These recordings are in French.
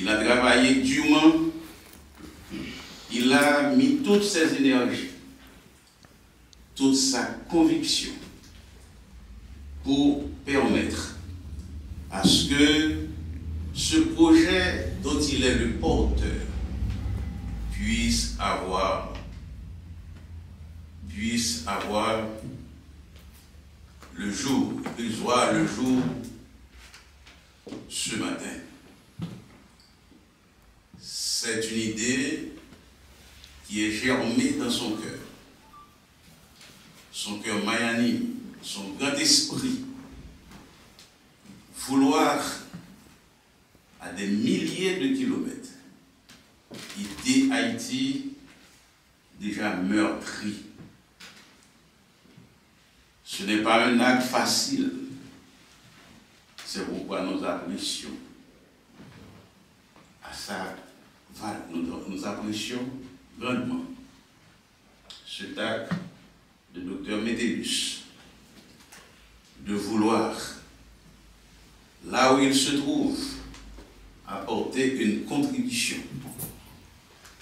Il a travaillé durement, il a mis toutes ses énergies, toute sa conviction pour permettre à ce que ce projet dont il est le porteur puisse avoir le jour, puisse voir le jour ce matin. C'est une idée qui est germée dans son cœur magnanime, son grand esprit, vouloir à des milliers de kilomètres quitter Haïti déjà meurtri. Ce n'est pas un acte facile. C'est pourquoi nous apprécions à ça, nous apprécions grandement cet acte de Dr Metellus de vouloir, là où il se trouve, apporter une contribution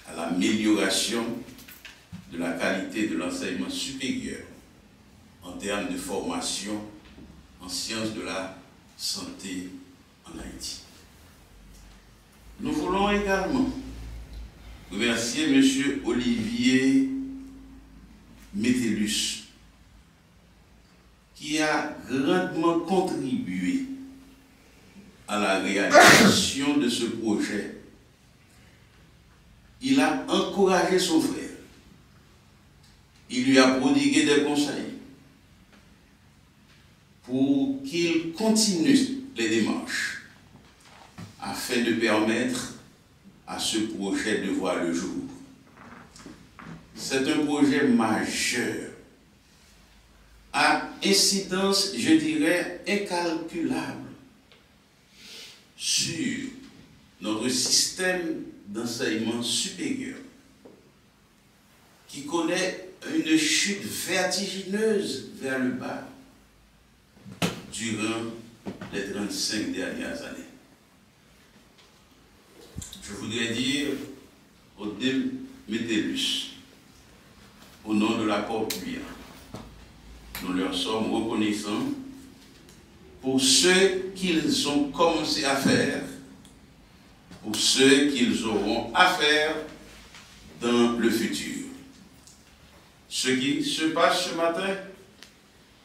à l'amélioration de la qualité de l'enseignement supérieur en termes de formation en sciences de la santé en Haïti. Nous voulons également remercier M. Olivier Metellus, qui a grandement contribué à la réalisation de ce projet. Il a encouragé son frère. Il lui a prodigué des conseils pour qu'il continue les démarches afin de permettre à ce projet de voir le jour. C'est un projet majeur, à incidence, je dirais, incalculable sur notre système d'enseignement supérieur, qui connaît une chute vertigineuse vers le bas durant les 35 dernières années. Je voudrais dire au Dr Metellus, au nom de la Corpia, nous leur sommes reconnaissants pour ce qu'ils ont commencé à faire, pour ce qu'ils auront à faire dans le futur. Ce qui se passe ce matin,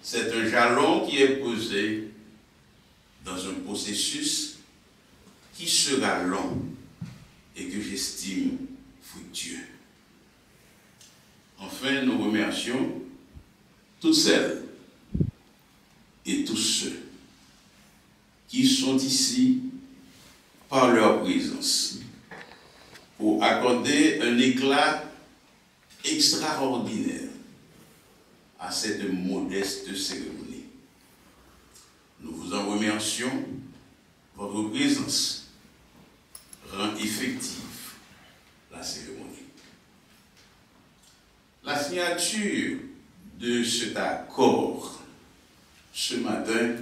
c'est un jalon qui est posé dans un processus qui sera long et que j'estime fructueux. Enfin, nous remercions toutes celles et tous ceux qui sont ici par leur présence pour accorder un éclat extraordinaire à cette modeste cérémonie. Nous vous en remercions. Votre présence rend effective la cérémonie. La signature de cet accord ce matin,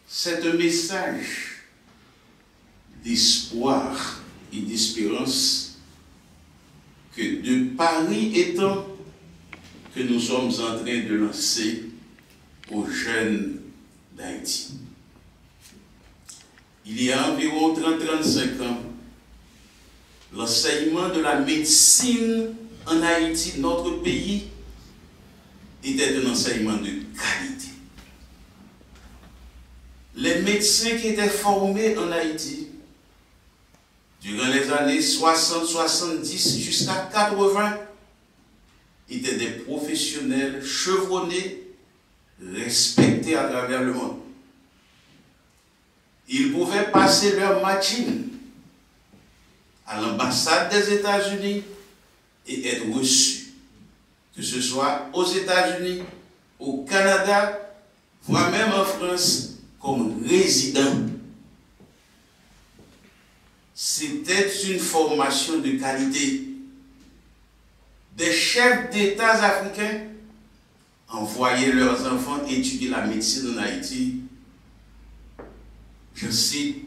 c'est un message d'espoir et d'espérance que de Paris étant que nous sommes en train de lancer aux jeunes d'Haïti. Il y a environ 30-35 ans, l'enseignement de la médecine en Haïti, notre pays, était un enseignement de qualité. Les médecins qui étaient formés en Haïti, durant les années 60, 70 jusqu'à 80, étaient des professionnels chevronnés, respectés à travers le monde. Ils pouvaient passer leur matinée à l'ambassade des États-Unis et être reçus, que ce soit aux États-Unis, au Canada, voire même en France, comme résidents. C'était une formation de qualité. Des chefs d'État africains envoyaient leurs enfants étudier la médecine en Haïti. Je cite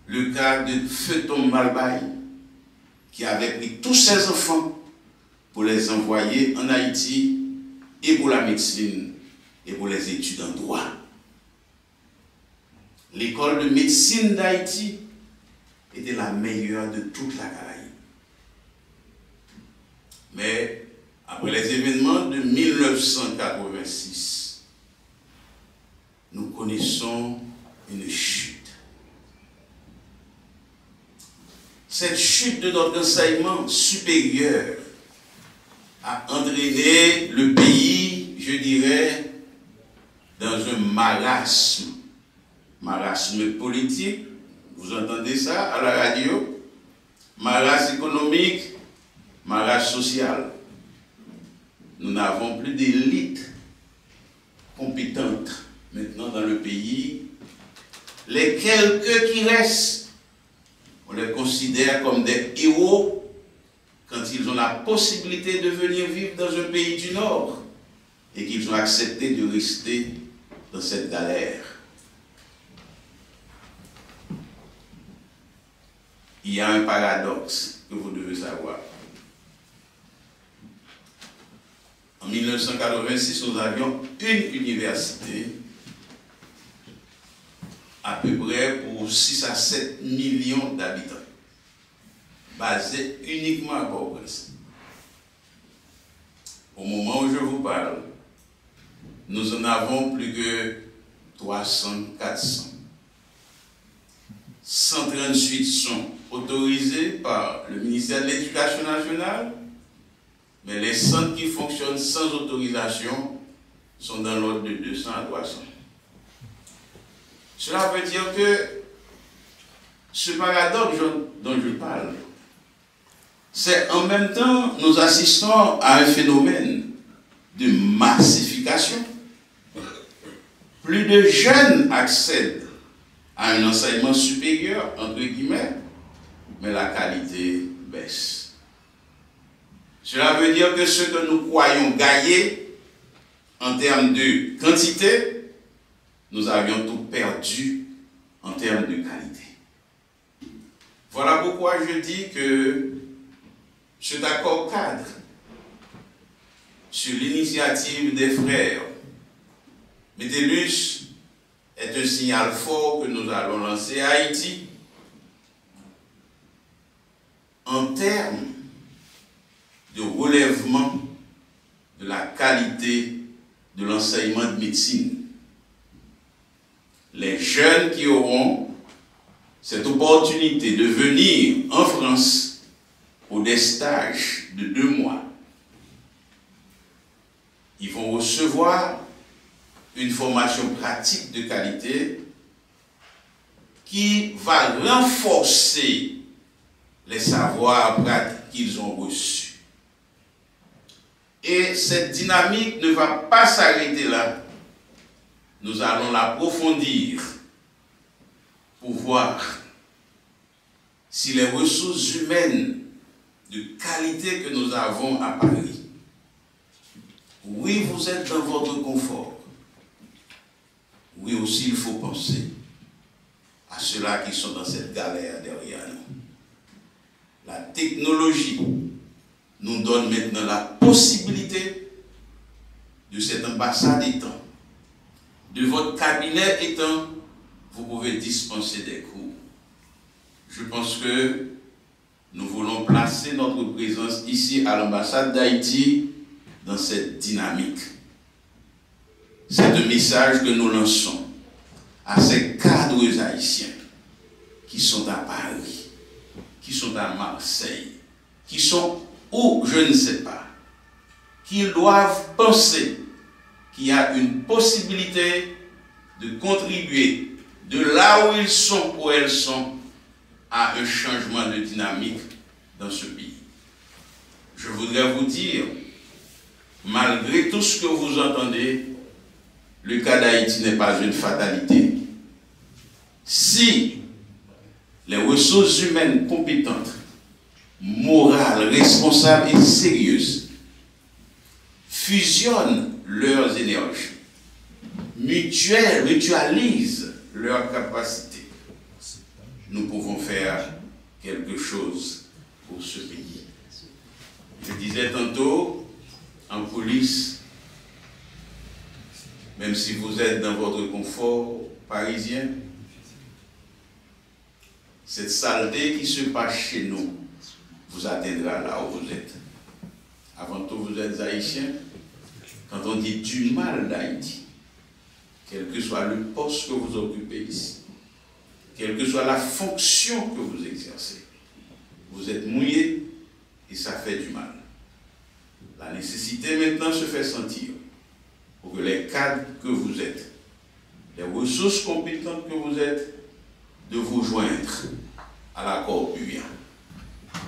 le cas de Feuton Malbaï, qui avait pris tous ses enfants pour les envoyer en Haïti et pour la médecine et pour les études en droit. L'école de médecine d'Haïti était la meilleure de toute la Caraïbe. Mais après les événements de 1986, nous connaissons une chute. Cette chute de notre enseignement supérieur a entraîné le pays, je dirais, dans un marasme politique, vous entendez ça à la radio, marasme économique, marasme social. Nous n'avons plus d'élite compétente maintenant dans le pays. Les quelques qui restent, on les considère comme des héros quand ils ont la possibilité de venir vivre dans un pays du Nord et qu'ils ont accepté de rester dans cette galère. Il y a un paradoxe que vous devez savoir. En 1986, nous avions une université à peu près pour 6 à 7 millions d'habitants, basée uniquement à Port-au-Prince. Au moment où je vous parle, nous en avons plus que 300, 400. 138 sont autorisés par le ministère de l'Éducation nationale, mais les centres qui fonctionnent sans autorisation sont dans l'ordre de 200 à 300. Cela veut dire que ce paradoxe dont je parle, c'est en même temps, nous assistons à un phénomène de massification. Plus de jeunes accèdent à un enseignement supérieur, entre guillemets, mais la qualité baisse. Cela veut dire que ce que nous croyons gagner en termes de quantité, nous avions tout perdu en termes de qualité. Voilà pourquoi je dis que cet accord cadre sur l'initiative des frères Métellus est un signal fort que nous allons lancer à Haïti en termes de relèvement de la qualité de l'enseignement de médecine. Les jeunes qui auront cette opportunité de venir en France pour des stages de 2 mois, ils vont recevoir une formation pratique de qualité qui va renforcer les savoirs pratiques qu'ils ont reçus. Et cette dynamique ne va pas s'arrêter là. Nous allons l'approfondir pour voir si les ressources humaines de qualité que nous avons à Paris, oui, vous êtes dans votre confort. Oui, aussi, il faut penser à ceux-là qui sont dans cette galère derrière nous. La technologie nous donne maintenant la possibilité de cette ambassade étant, de votre cabinet étant, vous pouvez dispenser des cours. Je pense que nous voulons placer notre présence ici à l'ambassade d'Haïti dans cette dynamique. C'est un message que nous lançons à ces cadres haïtiens qui sont à Paris, qui sont à Marseille, qui sont où, je ne sais pas, qu'ils doivent penser qu'il y a une possibilité de contribuer de là où ils sont, où elles sont, à un changement de dynamique dans ce pays. Je voudrais vous dire, malgré tout ce que vous entendez, le cas d'Haïti n'est pas une fatalité. Si les ressources humaines compétentes, morales, responsables et sérieuses fusionnent leurs énergies, mutualisent leurs capacités nous pouvons faire quelque chose pour ce pays. Je disais tantôt, en coulisses, même si vous êtes dans votre confort parisien, cette saleté qui se passe chez nous vous atteindra là où vous êtes. Avant tout, vous êtes haïtien. Quand on dit du mal d'Haïti, quel que soit le poste que vous occupez ici, quelle que soit la fonction que vous exercez, vous êtes mouillé et ça fait du mal. La nécessité maintenant se fait sentir pour que les cadres que vous êtes, les ressources compétentes que vous êtes, de vous joindre à l'accord Buya.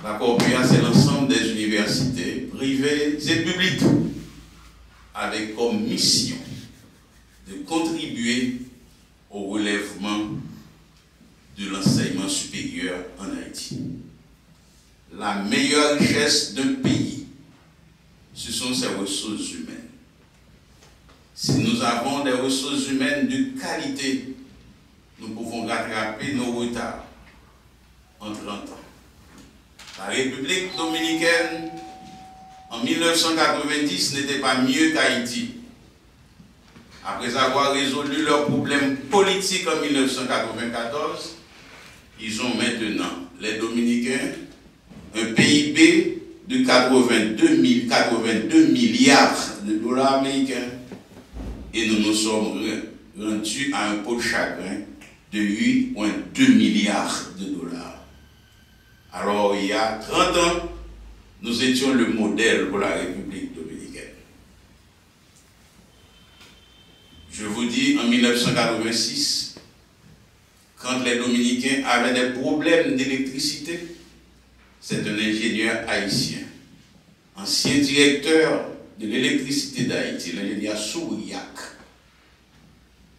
L'accord Buya, c'est l'ensemble des universités privées et publiques avec comme mission de contribuer au relèvement de l'enseignement supérieur en Haïti. La meilleure richesse d'un pays, ce sont ses ressources humaines. Si nous avons des ressources humaines de qualité, nous pouvons rattraper nos retards en 30 ans. La République dominicaine, en 1990, n'était pas mieux qu'Haïti. Après avoir résolu leurs problèmes politiques en 1994, ils ont maintenant, les Dominicains, un PIB de 82 milliards de dollars américains. Et nous nous sommes rendus à un pot de chagrin de 8,2 milliards de dollars. Alors, il y a 30 ans, nous étions le modèle pour la République dominicaine. Je vous dis, en 1986, quand les Dominicains avaient des problèmes d'électricité, c'est un ingénieur haïtien, ancien directeur de l'électricité d'Haïti, l'ingénieur Souriac,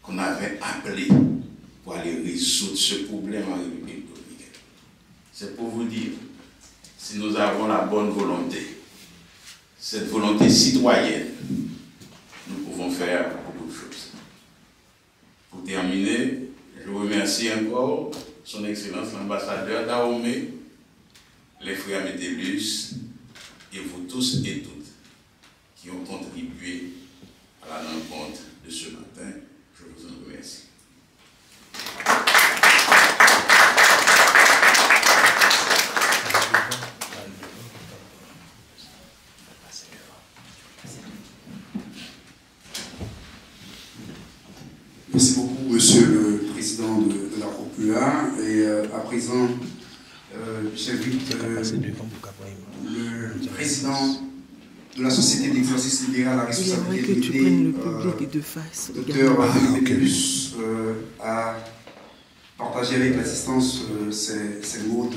qu'on avait appelé pour aller résoudre ce problème en République dominicaine. C'est pour vous dire, si nous avons la bonne volonté, cette volonté citoyenne, nous pouvons faire beaucoup de choses. Pour terminer, je remercie encore son Excellence l'ambassadeur Dahomey, les frères Métellus et vous tous et toutes qui ont contribué à la rencontre de ce matin. Je vous en remercie. Merci beaucoup, Monsieur le Président de la ROPUA. Et à présent, j'invite le Président de la Société d'exercice libéral à responsabilité limitée, Dr. Métellus, à partager avec l'assistance ces mots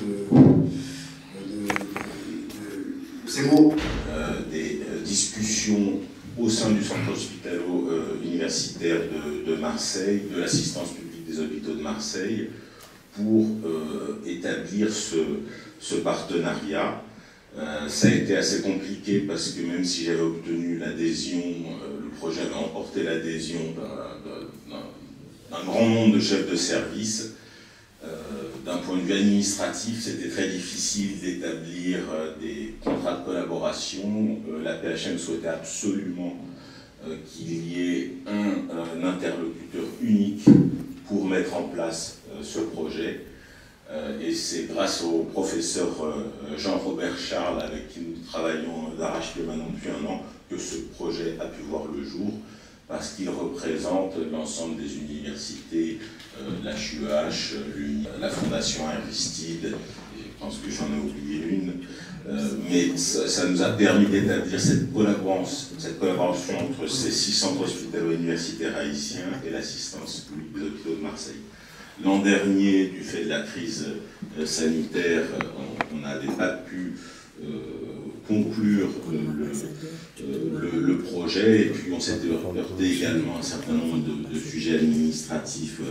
des discussions au sein du centre hospitalo-universitaire de Marseille, de l'assistance publique des hôpitaux de Marseille, pour établir ce partenariat. Ça a été assez compliqué parce que même si j'avais obtenu l'adhésion, le projet avait emporté l'adhésion d'un grand nombre de chefs de service. D'un point de vue administratif, c'était très difficile d'établir des contrats de collaboration. La PHM souhaitait absolument qu'il y ait un interlocuteur unique pour mettre en place ce projet. Et c'est grâce au professeur Jean-Robert Charles, avec qui nous travaillons d'arrache-pied maintenant depuis un an, que ce projet a pu voir le jour, parce qu'il représente l'ensemble des universités, l'HUH, la Fondation Aristide, je pense que j'en ai oublié une, mais ça nous a permis d'établir cette collaboration entre ces 6 centres hospitalo-universitaires haïtiens et l'assistance publique des hôpitaux de Marseille. L'an dernier, du fait de la crise sanitaire, on n'avait pas pu conclure le projet, et puis on s'était heurté également à un certain nombre de sujets administratifs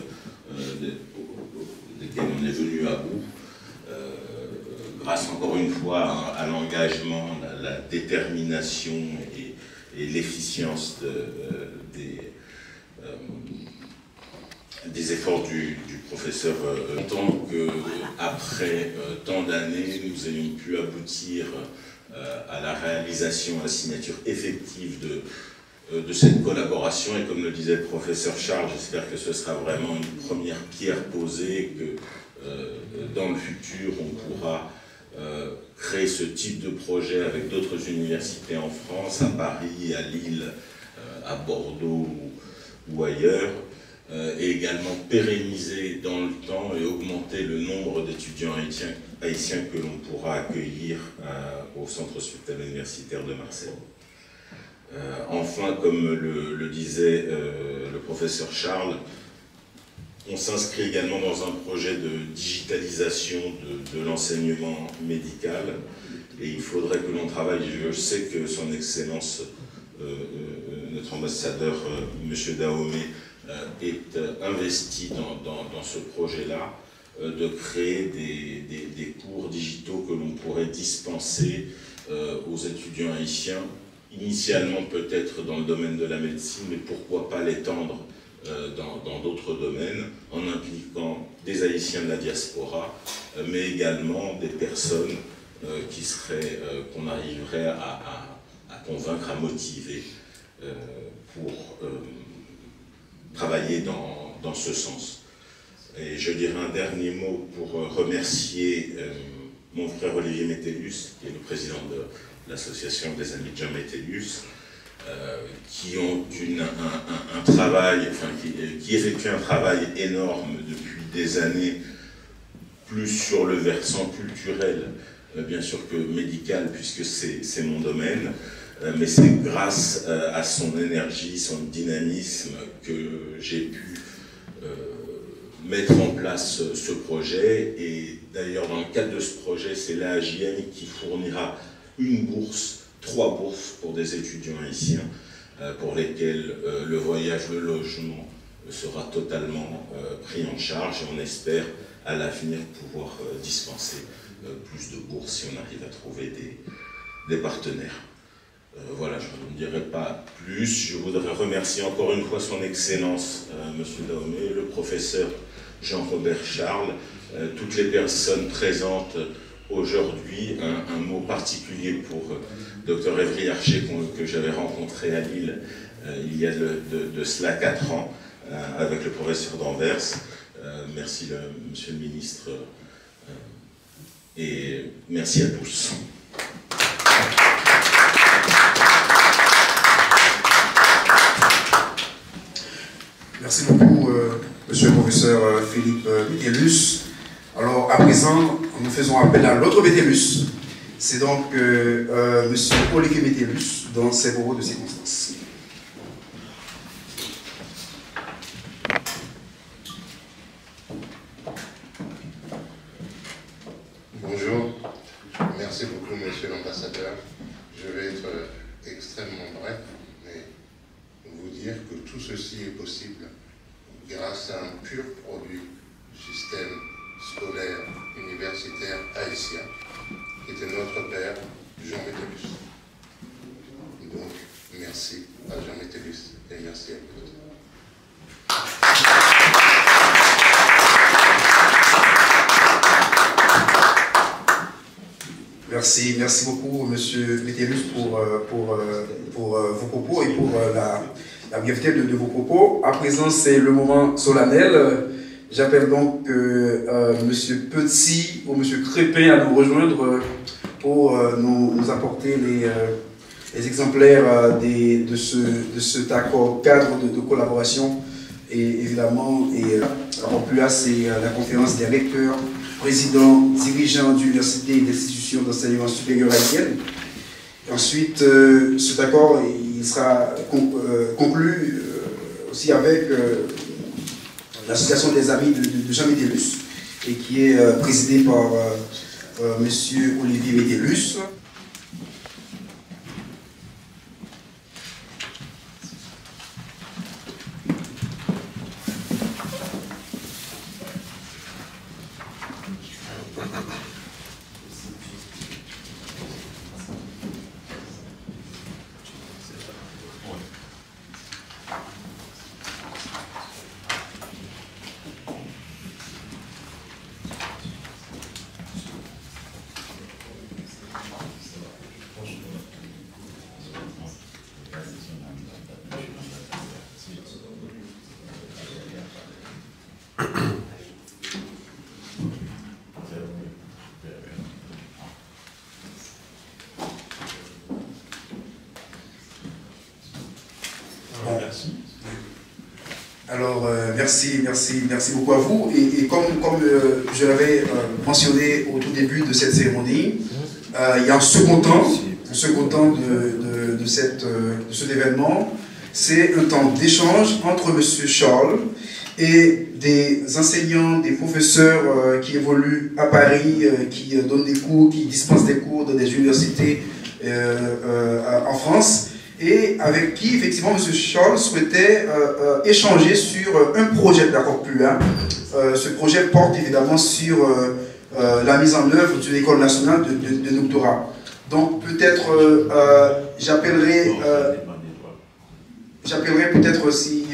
desquels on est venu à bout, grâce encore une fois à l'engagement, la détermination et l'efficience des efforts du professeur, content qu'après tant d'années, nous ayons pu aboutir à la réalisation, à la signature effective de cette collaboration. Et comme le disait le professeur Charles, j'espère que ce sera vraiment une première pierre posée, que dans le futur, on pourra créer ce type de projet avec d'autres universités en France, à Paris, à Lille, à Bordeaux ou ailleurs, et également pérenniser dans le temps et augmenter le nombre d'étudiants haïtiens que l'on pourra accueillir au Centre hospitalier universitaire de Marseille. Enfin, comme le disait le professeur Charles, on s'inscrit également dans un projet de digitalisation de l'enseignement médical, et il faudrait que l'on travaille. Je sais que son Excellence, notre ambassadeur, M. Dahomey, est investi dans ce projet-là, de créer des cours digitaux que l'on pourrait dispenser aux étudiants haïtiens, initialement peut-être dans le domaine de la médecine, mais pourquoi pas l'étendre dans d'autres domaines, en impliquant des Haïtiens de la diaspora, mais également des personnes qu'on arriverait à convaincre, à motiver pour travailler dans ce sens. Et je dirais un dernier mot pour remercier mon frère Olivier Metellus, qui est le président de l'association des amis de Jean Metellus, qui ont un travail, qui effectuent un travail énorme depuis des années, plus sur le versant culturel, bien sûr que médical, puisque c'est mon domaine, mais c'est grâce à son énergie, son dynamisme, que j'ai pu mettre en place ce projet. Et d'ailleurs, dans le cadre de ce projet, c'est l'AAJM qui fournira une bourse, 3 bourses pour des étudiants haïtiens, pour lesquels le voyage, le logement sera totalement pris en charge, et on espère à l'avenir pouvoir dispenser plus de bourses si on arrive à trouver des partenaires. Voilà, je ne dirai pas plus. Je voudrais remercier encore une fois son Excellence, M. Dahomey, le professeur Jean-Robert Charles, toutes les personnes présentes aujourd'hui. Un mot particulier pour Dr Evry Archer, que j'avais rencontré à Lille il y a de cela 4 ans, avec le professeur d'Anvers. Merci, Monsieur le Ministre, et merci à tous. Merci beaucoup, monsieur le professeur Philippe Metellus. Alors, à présent, nous faisons appel à l'autre Metellus. C'est donc monsieur Olivier Metellus, dans ses propos de circonstances. Bonjour. Merci beaucoup, monsieur l'ambassadeur. Je vais être extrêmement bref, mais vous dire que tout ceci est possible grâce à un pur produit du système scolaire universitaire haïtien, qui était notre père, Jean Metellus. Donc, merci à Jean Metellus et merci à vous. Merci beaucoup, monsieur Metellus, pour vos propos et pour la brièveté de vos propos. À présent, c'est le moment solennel. J'appelle donc monsieur Petit ou monsieur Crépin à nous rejoindre pour nous apporter les exemplaires de cet accord cadre de collaboration. Et évidemment, en plus là, c'est la conférence des recteurs, présidents, dirigeants d'universités et d'institutions d'enseignement supérieur haïtiennes. Ensuite, cet accord il sera conclu aussi avec l'association des amis de Jean Metellus, et qui est présidée par M. Olivier Metellus. Alors, merci beaucoup à vous. Et comme je l'avais mentionné au tout début de cette cérémonie, il y a un second temps de cet événement. C'est un temps d'échange entre M. Charles et des enseignants, des professeurs qui évoluent à Paris, qui donnent des cours, qui dispensent des cours dans des universités en France, et avec qui, effectivement, M. Charles souhaitait échanger sur un projet de l'accord PUA. Ce projet porte évidemment sur la mise en œuvre d'une école nationale de doctorat. Donc, peut-être, j'appellerai peut-être si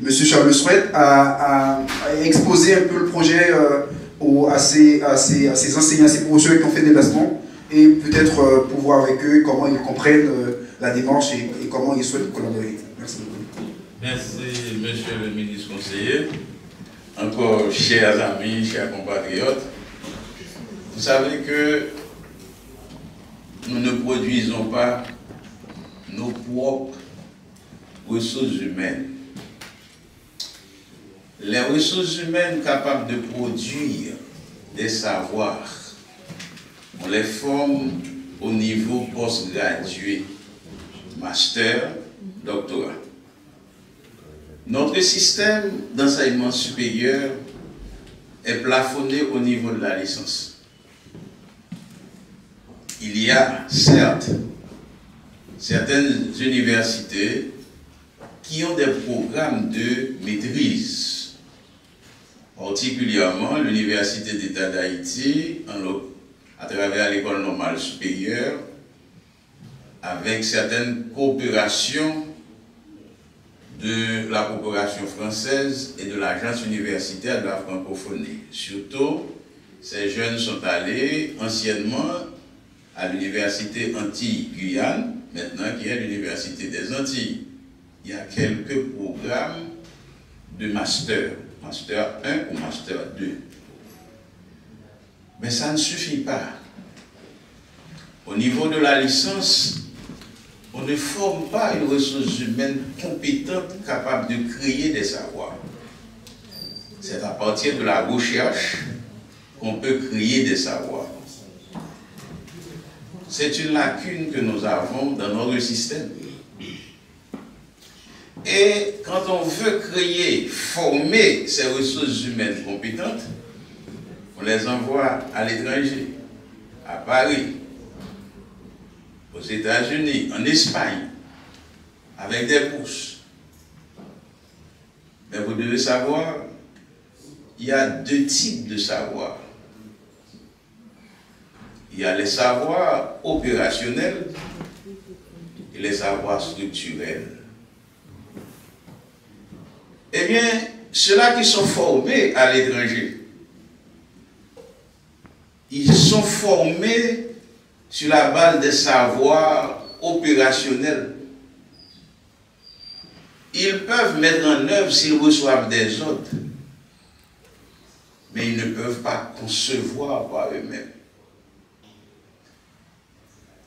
M. Charles le souhaite à exposer un peu le projet à ces enseignants, à ces professeurs qui ont fait des déplacements, et peut-être pouvoir avec eux comment ils comprennent la démarche et comment ils souhaitent collaborer. Merci beaucoup. Merci, monsieur le ministre conseiller. Encore, chers amis, chers compatriotes, vous savez que nous ne produisons pas nos propres ressources humaines. Les ressources humaines capables de produire des savoirs, on les forme au niveau postgradué, master, doctorat. Notre système d'enseignement supérieur est plafonné au niveau de la licence. Il y a, certes, certaines universités qui ont des programmes de maîtrise, particulièrement l'Université d'État d'Haïti, à travers l'École normale supérieure, avec certaines coopérations de la coopération française et de l'Agence universitaire de la francophonie. Surtout, ces jeunes sont allés anciennement à l'Université Antilles-Guyane, maintenant qui est l'Université des Antilles. Il y a quelques programmes de master, master 1 ou master 2. Mais ça ne suffit pas. Au niveau de la licence, on ne forme pas une ressource humaine compétente capable de créer des savoirs. C'est à partir de la recherche qu'on peut créer des savoirs. C'est une lacune que nous avons dans notre système. Et quand on veut créer, former ces ressources humaines compétentes, on les envoie à l'étranger, à Paris, aux États-Unis, en Espagne, avec des bourses. Mais vous devez savoir, il y a deux types de savoirs. Il y a les savoirs opérationnels et les savoirs structurels. Eh bien, ceux-là qui sont formés à l'étranger, ils sont formés sur la base des savoirs opérationnels. Ils peuvent mettre en œuvre s'ils reçoivent des ordres, mais ils ne peuvent pas concevoir par eux-mêmes.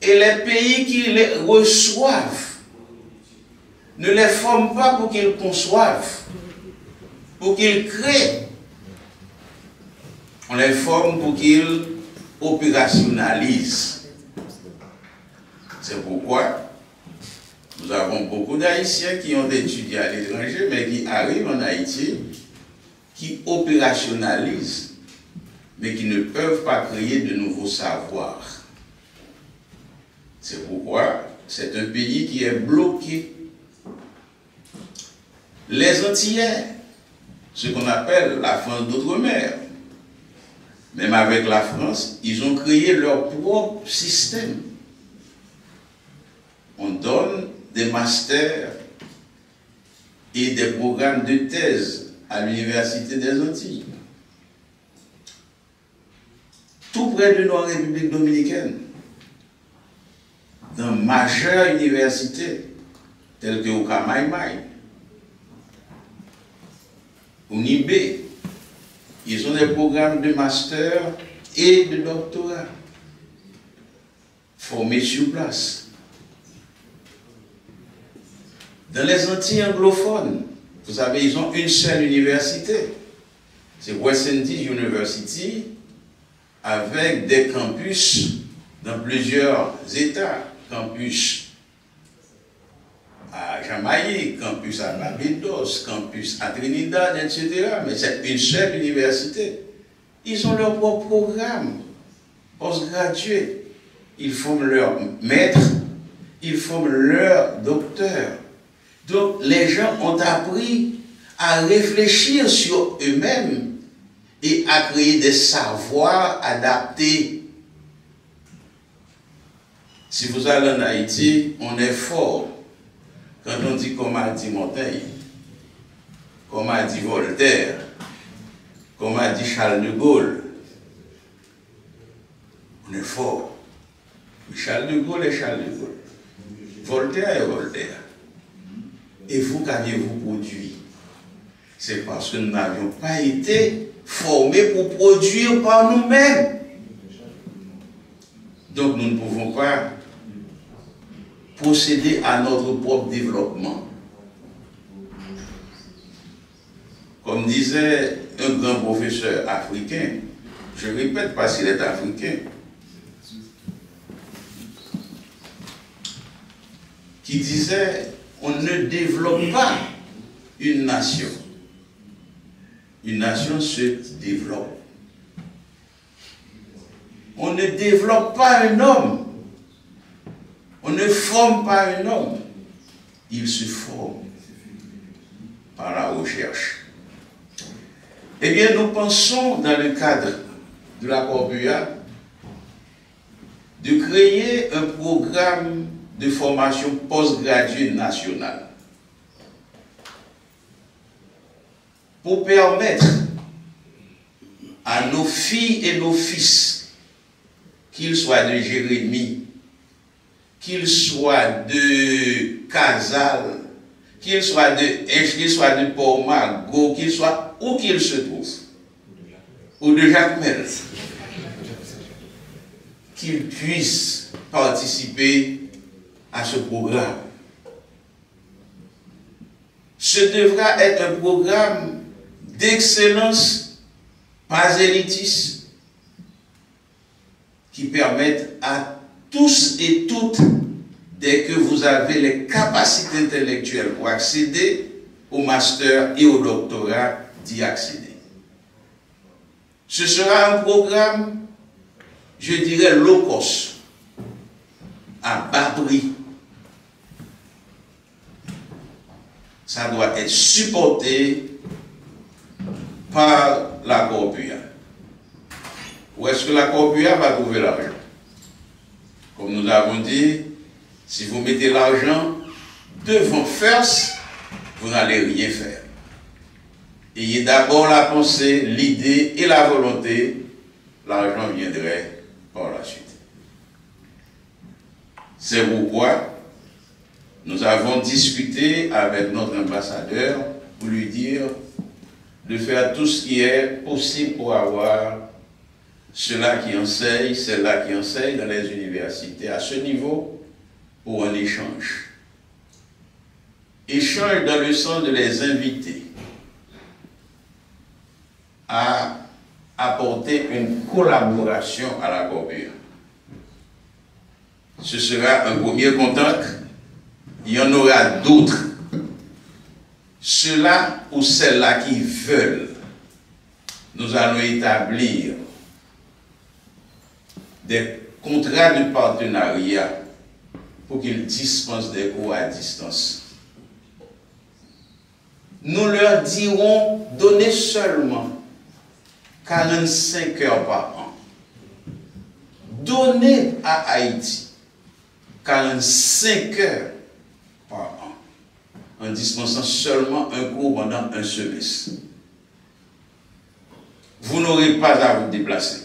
Et les pays qui les reçoivent ne les forment pas pour qu'ils conçoivent, pour qu'ils créent. On les forme pour qu'ils opérationnalisent. C'est pourquoi nous avons beaucoup d'Haïtiens qui ont étudié à l'étranger, mais qui arrivent en Haïti, qui opérationnalisent, mais qui ne peuvent pas créer de nouveaux savoirs. C'est pourquoi c'est un pays qui est bloqué. Les Antillais, ce qu'on appelle la France d'outre-mer, même avec la France, ils ont créé leur propre système. On donne des masters et des programmes de thèse à l'Université des Antilles, tout près de nos Républiques dominicaines, dans majeures universités telles que au Camaïmaï, au Nibé, ils ont des programmes de master et de doctorat formés sur place. Dans les Antilles anglophones, vous savez, ils ont une seule université. C'est West Indies University, avec des campus dans plusieurs États. Campus à Jamaïque, campus à Barbados, campus à Trinidad, etc. Mais c'est une seule université. Ils ont leur propre programme postgradué. Ils forment leurs maîtres, ils forment leurs docteurs. Donc les gens ont appris à réfléchir sur eux-mêmes et à créer des savoirs adaptés. Si vous allez en Haïti, on est fort. Quand on dit comme a dit Montaigne, comme a dit Voltaire, comme a dit Charles de Gaulle, on est fort. Mais Charles de Gaulle est Charles de Gaulle. Voltaire est Voltaire. Et vous, qu'avez-vous produit? C'est parce que nous n'avions pas été formés pour produire par nous-mêmes. Donc nous ne pouvons pas procéder à notre propre développement. Comme disait un grand professeur africain, je répète parce qu'il est africain, qui disait, on ne développe pas une nation. Une nation se développe. On ne développe pas un homme. On ne forme pas un homme. Il se forme par la recherche. Eh bien, nous pensons, dans le cadre de l'accord BUA, de créer un programme de formation postgraduée nationale pour permettre à nos filles et nos fils, qu'ils soient de Jérémie, qu'ils soient de Casal, qu'ils soient de Port-Margot, qu'ils soient où qu'ils se trouvent, ou de Jacmel, qu'ils puissent participer à ce programme. Ce devra être un programme d'excellence, pas élitiste, qui permette à tous et toutes, dès que vous avez les capacités intellectuelles pour accéder au master et au doctorat, d'y accéder. Ce sera un programme, je dirais, low cost, à bas prix. Ça doit être supporté par l'accord BUA. Où est-ce que l'accord BUA va trouver l'argent? Comme nous l'avons dit, si vous mettez l'argent devant first, vous n'allez rien faire. Ayez d'abord la pensée, l'idée et la volonté, l'argent viendrait par la suite. C'est pourquoi nous avons discuté avec notre ambassadeur pour lui dire de faire tout ce qui est possible pour avoir ceux-là qui enseignent, celles-là qui enseignent dans les universités à ce niveau pour un échange. Échange dans le sens de les inviter à apporter une collaboration à l'accord BUA. Ce sera un premier contact. Il y en aura d'autres. Ceux-là ou celles-là qui veulent, nous allons établir des contrats de partenariat pour qu'ils dispensent des cours à distance. Nous leur dirons donner seulement 45 heures par an. Donnez à Haïti 45 heures par an, en dispensant seulement un cours pendant un semestre. vous n'aurez pas à vous déplacer.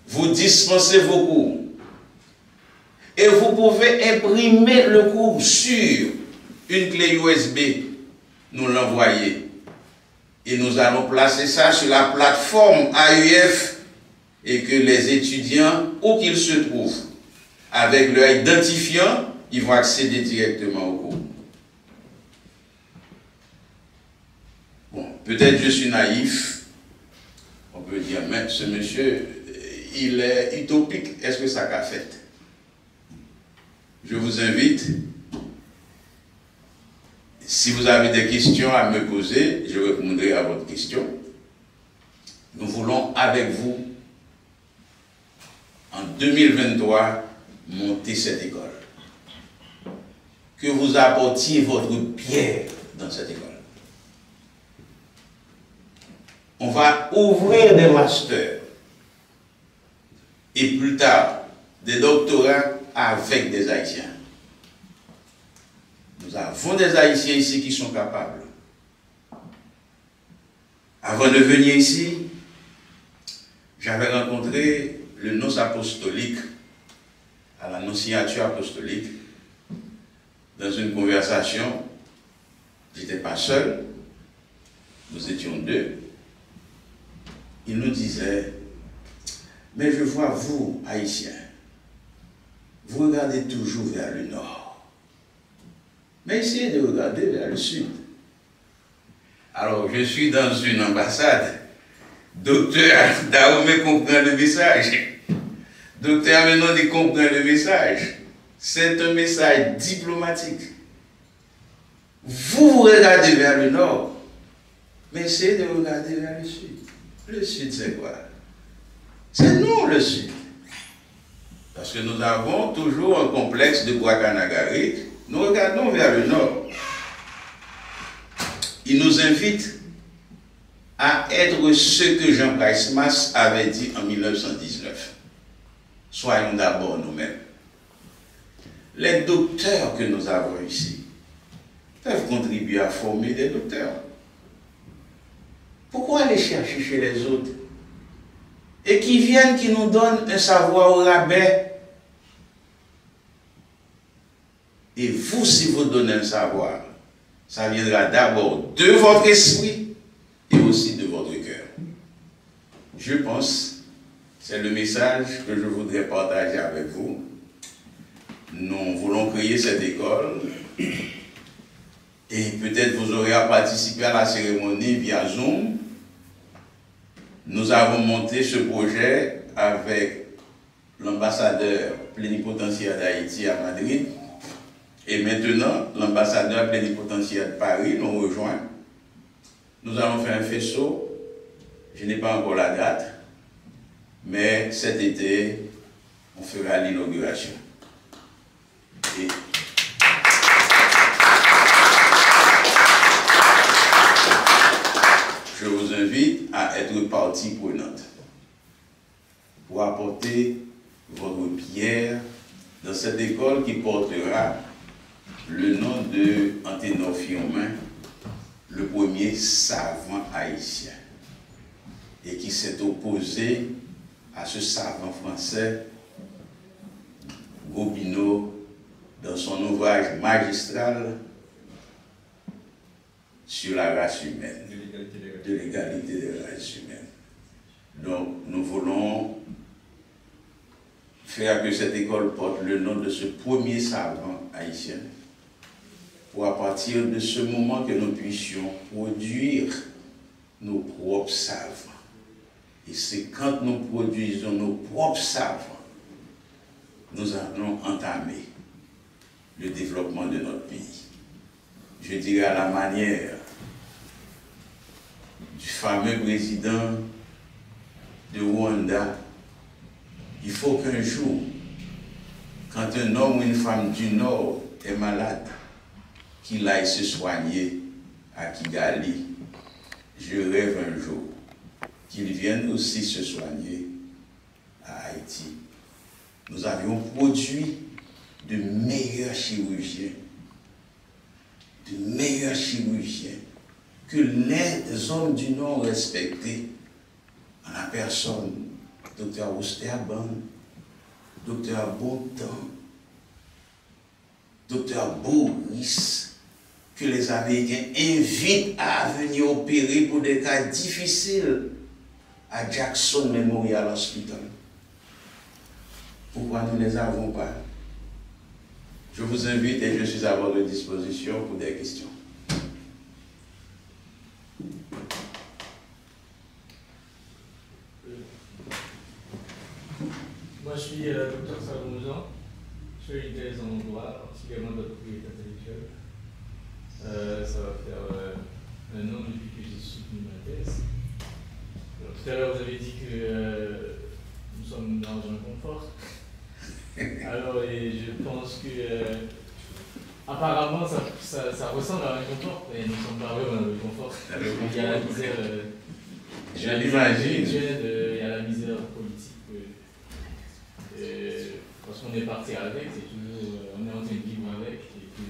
Vous dispensez vos cours. Et vous pouvez imprimer le cours sur une clé USB, nous l'envoyer. Et nous allons placer ça sur la plateforme AUF et que les étudiants, où qu'ils se trouvent, avec leur identifiant, ils vont accéder directement au cours. Bon, peut-être je suis naïf. On peut dire, mais ce monsieur, il est utopique. Est-ce que ça qu'a fait? Je vous invite, si vous avez des questions à me poser, je répondrai à votre question. Nous voulons avec vous, en 2023, monter cette école. Que vous apportiez votre pierre dans cette école. On va ouvrir des masters et plus tard des doctorats avec des Haïtiens. Nous avons des Haïtiens ici qui sont capables. Avant de venir ici, j'avais rencontré le nonce apostolique à la nonciature apostolique dans une conversation. Je n'étais pas seul, nous étions deux. Il nous disait, mais je vois vous, Haïtiens, vous regardez toujours vers le nord. Mais essayez de regarder vers le sud. Alors, je suis dans une ambassade. Docteur Dahomey comprend le message. Docteur Menoni comprend le message. C'est un message diplomatique. Vous regardez vers le nord, mais essayez de regarder vers le sud. Le sud, c'est quoi? C'est nous, le sud. Parce que nous avons toujours un complexe de Guacanagari. Nous regardons vers le nord. Il nous invite à être ce que Jean Price-Mas avait dit en 1919. Soyons d'abord nous-mêmes. Les docteurs que nous avons ici peuvent contribuer à former des docteurs. Pourquoi aller chercher chez les autres? Et qui viennent, qui nous donnent un savoir au rabais. Et vous, si vous donnez un savoir, ça viendra d'abord de votre esprit et aussi de votre cœur. Je pense, c'est le message que je voudrais partager avec vous. Nous voulons créer cette école et peut-être vous aurez à participer à la cérémonie via Zoom. Nous avons monté ce projet avec l'ambassadeur plénipotentiaire d'Haïti à Madrid et maintenant l'ambassadeur plénipotentiaire de Paris nous rejoint. Nous allons faire un faisceau. Je n'ai pas encore la date, mais cet été, on fera l'inauguration. Et je vous invite à être partie prenante pour apporter votre pierre dans cette école qui portera le nom de Anténor Fiomin, le premier savant haïtien, et qui s'est opposé à ce savant français, Gobineau, dans son ouvrage magistral sur la race humaine, de l'égalité des races humaines. Donc, nous voulons faire que cette école porte le nom de ce premier savant haïtien, pour à partir de ce moment que nous puissions produire nos propres savants. Et c'est quand nous produisons nos propres savants, nous allons entamer le développement de notre pays. Je dirais à la manière du fameux président de Rwanda, il faut qu'un jour, quand un homme ou une femme du Nord est malade, qu'il aille se soigner à Kigali. Je rêve un jour qu'il vienne aussi se soigner à Haïti. Nous avions produit de meilleurs chirurgiens que les hommes du Nord respectés, en la personne Dr. Osterban, Dr. Bontemps, Dr. Boris, que les Américains invitent à venir opérer pour des cas difficiles à Jackson Memorial Hospital. Pourquoi nous ne les avons pas? Je vous invite et je suis à votre disposition pour des questions. Moi, je suis Dr. Salomon Jean. Je fais une thèse en droit, particulièrement de propriété intellectuelle. Ça va faire un an depuis que j'ai soutenu ma thèse. Alors, tout à l'heure, vous avez dit que nous sommes dans un confort. Alors, et je pense que apparemment, ça ressemble à un confort, mais nous ne sommes pas vraiment dans le confort. Il y a la misère. Je l'imagine. Il y a la misère politique. Parce qu'on est parti avec, c'est toujours, on est en train de vivre avec. Et puis,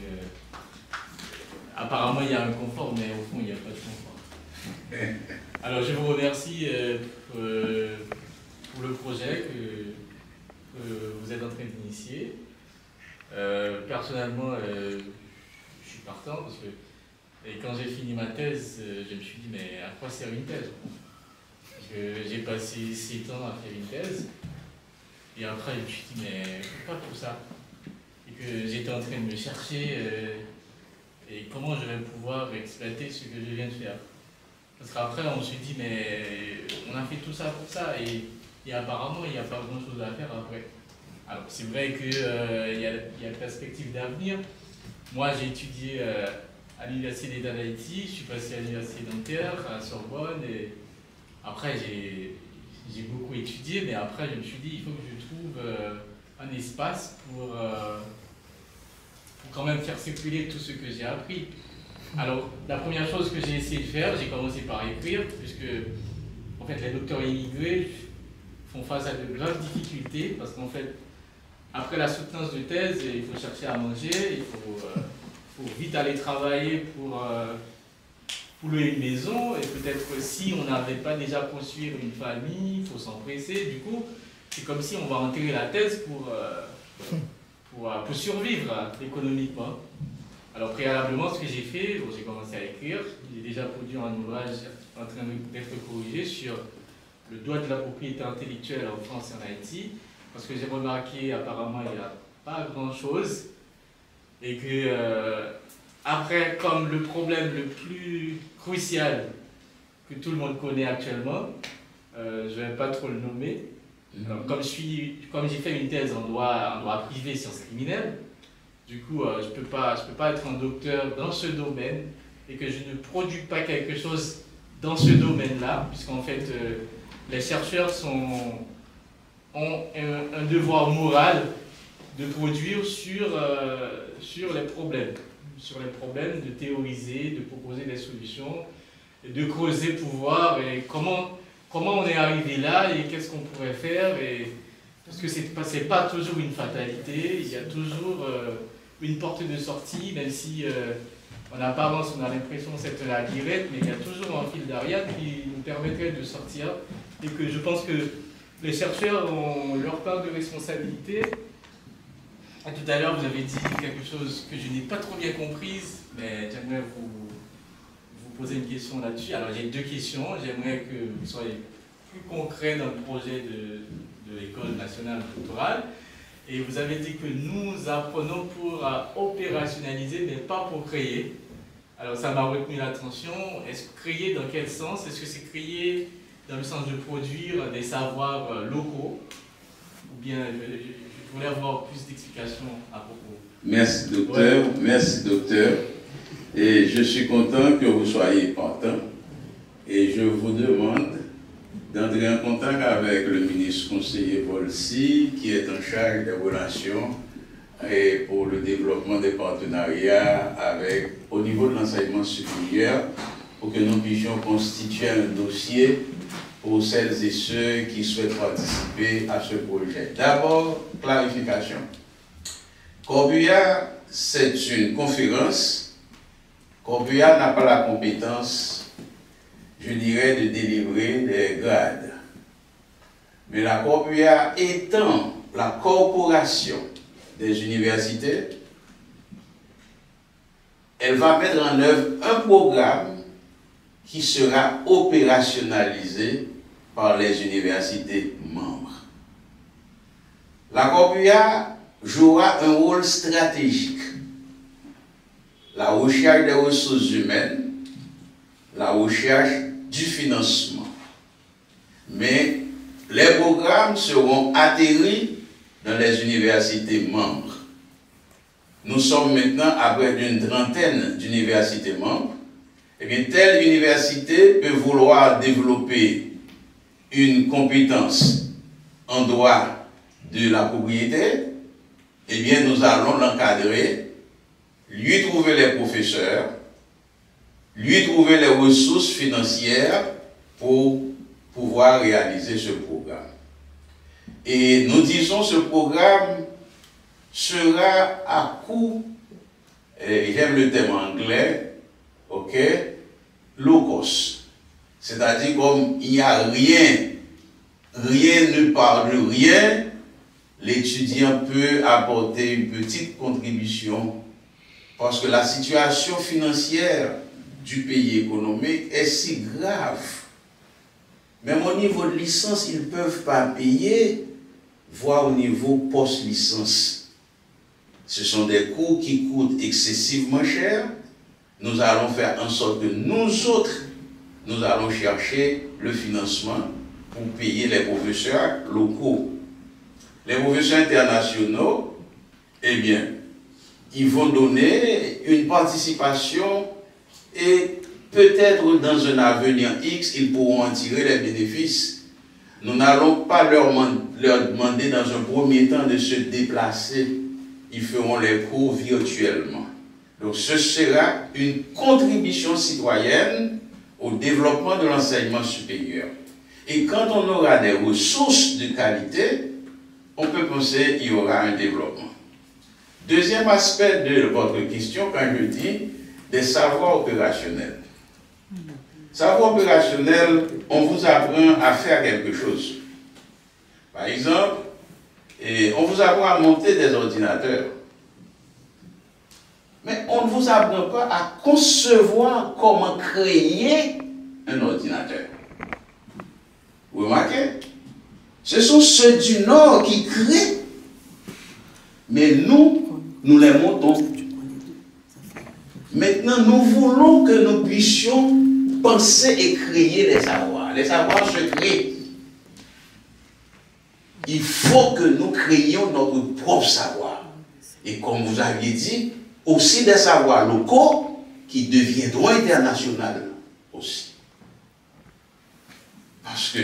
apparemment, il y a un confort, mais au fond, il n'y a pas de confort. Alors, je vous remercie pour le projet que vous êtes en train d'initier. Personnellement, je suis partant parce que quand j'ai fini ma thèse, je me suis dit, mais à quoi sert une thèse? Parce que j'ai passé 7 ans à faire une thèse. Et après, je me suis dit, mais pourquoi tout ça? Et que j'étais en train de me chercher et comment je vais pouvoir exploiter ce que je viens de faire. Parce qu'après, on se dit, mais on a fait tout ça pour ça et apparemment, il n'y a pas grand-chose à faire après. Alors, c'est vrai qu'il y a perspective d'avenir. Moi, j'ai étudié à l'Université d'État d'Haïti, je suis passé à l'Université d'Anterre, à Sorbonne, et après, j'ai beaucoup étudié, mais après je me suis dit il faut que je trouve un espace pour quand même faire circuler tout ce que j'ai appris. Alors la première chose que j'ai essayé de faire, j'ai commencé par écrire, puisque en fait les docteurs immigrés font face à de graves difficultés, parce qu'en fait après la soutenance de thèse, il faut chercher à manger, il faut vite aller travailler pour louer une maison, et peut-être que si on n'avait pas déjà construire une famille, il faut s'empresser. Du coup, c'est comme si on va enterrer la thèse pour survivre économiquement. Alors préalablement, ce que j'ai fait, bon, j'ai commencé à écrire, j'ai déjà produit un ouvrage en train d'être corrigé sur le droit de la propriété intellectuelle en France et en Haïti, parce que j'ai remarqué apparemment il n'y a pas grand-chose, et que après, comme le problème le plus crucial que tout le monde connaît actuellement, je ne vais pas trop le nommer. Alors, comme j'ai fait une thèse en droit privé, sciences criminelles, du coup, je ne peux pas être un docteur dans ce domaine et que je ne produis pas quelque chose dans ce domaine-là, puisqu'en fait, les chercheurs ont un devoir moral de produire sur les problèmes. De théoriser, de proposer des solutions, de creuser pour voir et comment on est arrivé là et qu'est-ce qu'on pourrait faire. Parce que c'est pas toujours une fatalité, il y a toujours une porte de sortie, même si en apparence on a l'impression que c'est la dirette, mais il y a toujours un fil d'Ariane qui nous permettrait de sortir. Et que je pense que les chercheurs ont leur part de responsabilité. Tout à l'heure, vous avez dit quelque chose que je n'ai pas trop bien comprise, mais j'aimerais vous poser une question là-dessus. Alors, j'ai 2 questions. J'aimerais que vous soyez plus concret dans le projet de l'École nationale doctorale. Et vous avez dit que nous apprenons pour opérationnaliser, mais pas pour créer. Alors, ça m'a retenu l'attention. Est-ce que créer dans quel sens? Est-ce que c'est créer dans le sens de produire des savoirs locaux? Ou bien, je voulais avoir plus d'explications à propos. Merci docteur, ouais. Merci docteur. Et je suis content que vous soyez partant. Et je vous demande d'entrer en contact avec le ministre conseiller Volsi, qui est en charge des relations et pour le développement des partenariats au niveau de l'enseignement supérieur, pour que nous puissions constituer un dossier pour celles et ceux qui souhaitent participer à ce projet. D'abord, clarification. Corbillard, c'est une conférence Corpea n'a pas la compétence, je dirais, de délivrer des grades. Mais la Corpea étant la corporation des universités, elle va mettre en œuvre un programme qui sera opérationnalisé par les universités membres. La Corpea jouera un rôle stratégique. La recherche des ressources humaines, la recherche du financement. Mais les programmes seront atterris dans les universités membres. Nous sommes maintenant à près d'une trentaine d'universités membres. Eh bien, telle université peut vouloir développer une compétence en droit de la propriété. Eh bien, nous allons l'encadrer, lui trouver les professeurs, lui trouver les ressources financières pour pouvoir réaliser ce programme. Et nous disons ce programme sera à coût, j'aime le terme anglais, ok, low cost. C'est-à-dire comme il n'y a rien ne part de rien, l'étudiant peut apporter une petite contribution parce que la situation financière du pays économique est si grave. Même au niveau de licence, ils ne peuvent pas payer, voire au niveau post-licence. Ce sont des cours qui coûtent excessivement cher. Nous allons faire en sorte que nous autres, nous allons chercher le financement pour payer les professeurs locaux. Les professeurs internationaux, eh bien, ils vont donner une participation et peut-être dans un avenir X, ils pourront en tirer les bénéfices. Nous n'allons pas leur demander dans un premier temps de se déplacer. Ils feront les cours virtuellement. Donc ce sera une contribution citoyenne au développement de l'enseignement supérieur. Et quand on aura des ressources de qualité, on peut penser qu'il y aura un développement. Deuxième aspect de votre question, quand je dis des savoirs opérationnels. Savoir opérationnel, on vous apprend à faire quelque chose. Par exemple, on vous apprend à monter des ordinateurs. Mais on ne vous apprend pas à concevoir comment créer un ordinateur. Vous remarquez? Ce sont ceux du Nord qui créent. Mais nous les montons. Maintenant, nous voulons que nous puissions penser et créer les savoirs. Les savoirs se créent. Il faut que nous créions notre propre savoir. Et comme vous aviez dit, aussi des savoirs locaux qui deviendront internationaux aussi. Parce que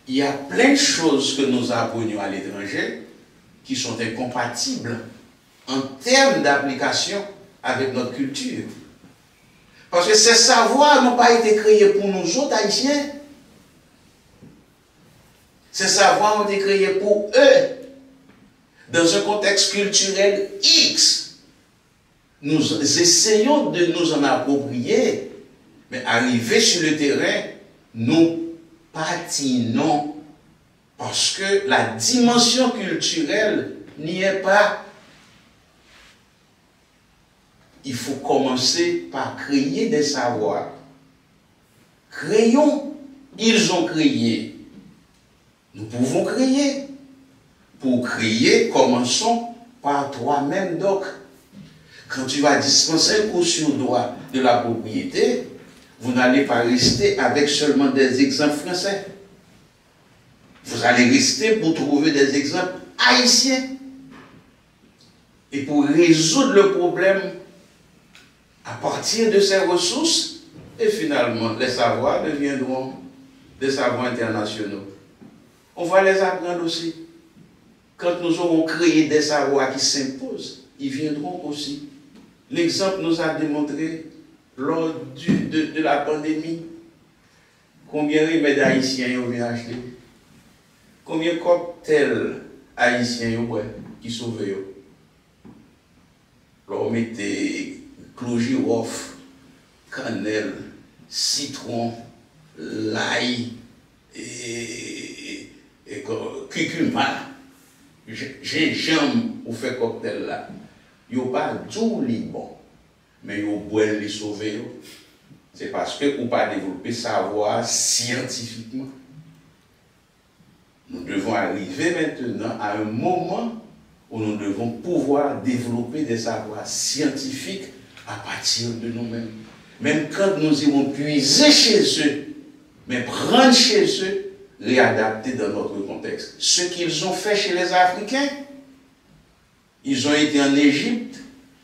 il y a plein de choses que nous apprenions à l'étranger qui sont incompatibles en termes d'application avec notre culture. Parce que ces savoirs n'ont pas été créés pour nous autres Haïtiens. Ces savoirs ont été créés pour eux. Dans un contexte culturel X, nous essayons de nous en approprier, mais arrivé sur le terrain, nous patinons parce que la dimension culturelle n'y est pas. Il faut commencer par créer des savoirs. Créons. Ils ont créé. Nous pouvons créer. Pour créer, commençons par toi-même, donc. Quand tu vas dispenser un cours sur droit de la propriété, vous n'allez pas rester avec seulement des exemples français. Vous allez rester pour trouver des exemples haïtiens. Et pour résoudre le problème à partir de ces ressources, et finalement, les savoirs deviendront des savoirs internationaux. On va les apprendre aussi. Quand nous aurons créé des savoirs qui s'imposent, ils viendront aussi. L'exemple nous a démontré lors de la pandémie combien de remèdes haïtiens ont bien acheté, combien de cocktails haïtiens qui sauvent. Leur mettez clogirofre cannelle, citron, l'ail et curcuma, gingembre ou fait cocktail là. Yo pas tout li bon, mais yo boire les sauver. C'est parce que ou pas développer savoir scientifiquement. Nous devons arriver maintenant à un moment où nous devons pouvoir développer des savoirs scientifiques à partir de nous-mêmes. Même quand nous irons puiser chez eux, mais prendre chez eux, réadapter dans notre contexte. Ce qu'ils ont fait chez les Africains, ils ont été en Égypte,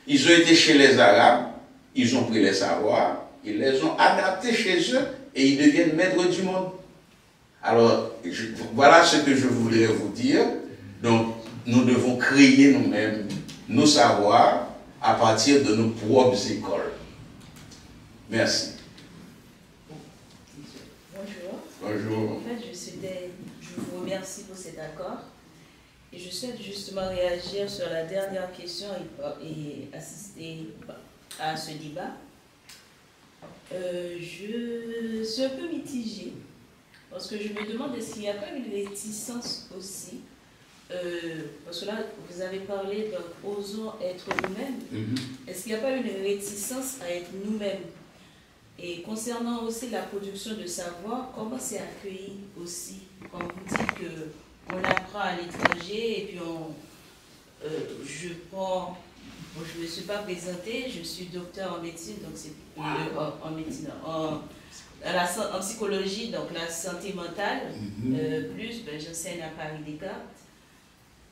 ils ont été chez les Arabes, ils ont pris les savoirs, ils les ont adaptés chez eux et ils deviennent maîtres du monde. Alors, voilà ce que je voulais vous dire. Donc, nous devons créer nous-mêmes nos savoirs à partir de nos propres écoles. Merci. Bonjour. Bonjour. En fait, je vous remercie pour cet accord. Et je souhaite justement réagir sur la dernière question et assister à ce débat. Je suis un peu mitigée parce que je me demande est-ce qu'il n'y a pas une réticence aussi parce que là, vous avez parlé donc osons être nous-mêmes. Est-ce qu'il n'y a pas une réticence à être nous-mêmes? Et concernant aussi la production de savoir, comment c'est accueilli aussi quand vous dites qu'on apprend à l'étranger et puis je ne me suis pas présentée, je suis docteur en médecine, donc c'est en médecine, en psychologie, donc la santé mentale, plus, j'enseigne à Paris Descartes.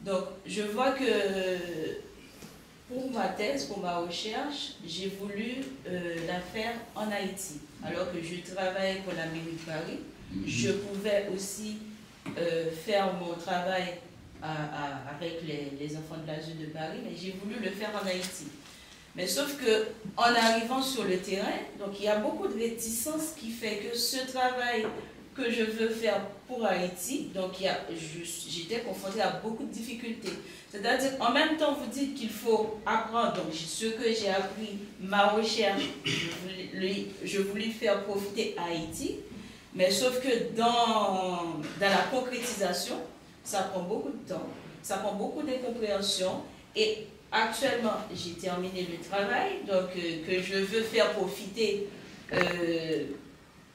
Donc je vois que pour ma thèse, pour ma recherche, j'ai voulu la faire en Haïti. Alors que je travaille pour la mairie de Paris, je pouvais aussi faire mon travail avec les enfants de l'ASE de Paris, mais j'ai voulu le faire en Haïti. Mais sauf que en arrivant sur le terrain, donc il y a beaucoup de réticence qui fait que ce travail que je veux faire pour Haïti, donc j'étais confrontée à beaucoup de difficultés. C'est-à-dire, en même temps, vous dites qu'il faut apprendre, donc ce que j'ai appris, ma recherche, je voulais faire profiter Haïti, mais sauf que dans la concrétisation, ça prend beaucoup de temps, ça prend beaucoup de compréhension, et actuellement, j'ai terminé le travail, donc que je veux faire profiter,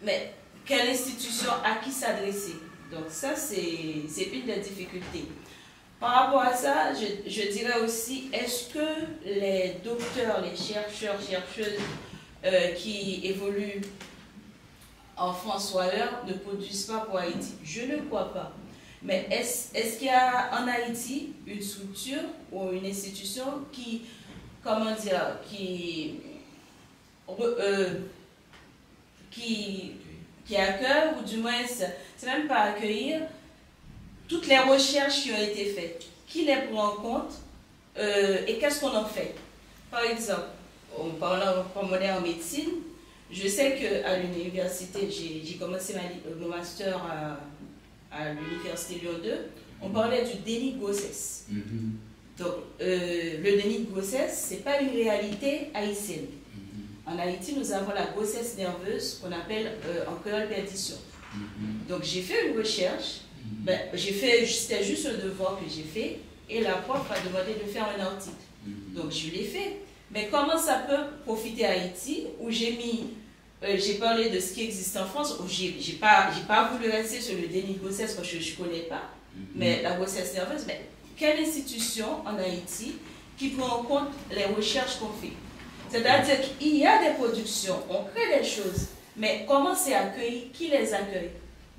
mais quelle institution, à qui s'adresser? Donc ça, c'est une des difficultés. Par rapport à ça, je dirais aussi, est-ce que les docteurs, les chercheurs, chercheuses qui évoluent en France ou ailleurs ne produisent pas pour Haïti? Je ne crois pas. Mais est-ce qu'il y a en Haïti une structure ou une institution qui, comment dire, qui accueille, ou du moins, c'est même pas accueillir, toutes les recherches qui ont été faites, qui les prend en compte et qu'est-ce qu'on en fait? Par exemple, en parlant en médecine, je sais qu'à l'université, j'ai commencé mon master à l'université Lyon 2, on parlait du déni de grossesse. Donc, le déni de grossesse, ce n'est pas une réalité haïtienne. En Haïti, nous avons la grossesse nerveuse qu'on appelle en créole perdition. Donc, j'ai fait une recherche, c'était juste un devoir que j'ai fait, et la prof a demandé de faire un article. Donc, je l'ai fait. Mais comment ça peut profiter à Haïti, où j'ai parlé de ce qui existe en France, où j'ai pas voulu rester sur le déni de grossesse parce que je ne connais pas, mais la grossesse nerveuse, mais quelle institution en Haïti qui prend en compte les recherches qu'on fait? C'est-à-dire qu'il y a des productions, on crée des choses, mais comment c'est accueilli? Qui les accueille?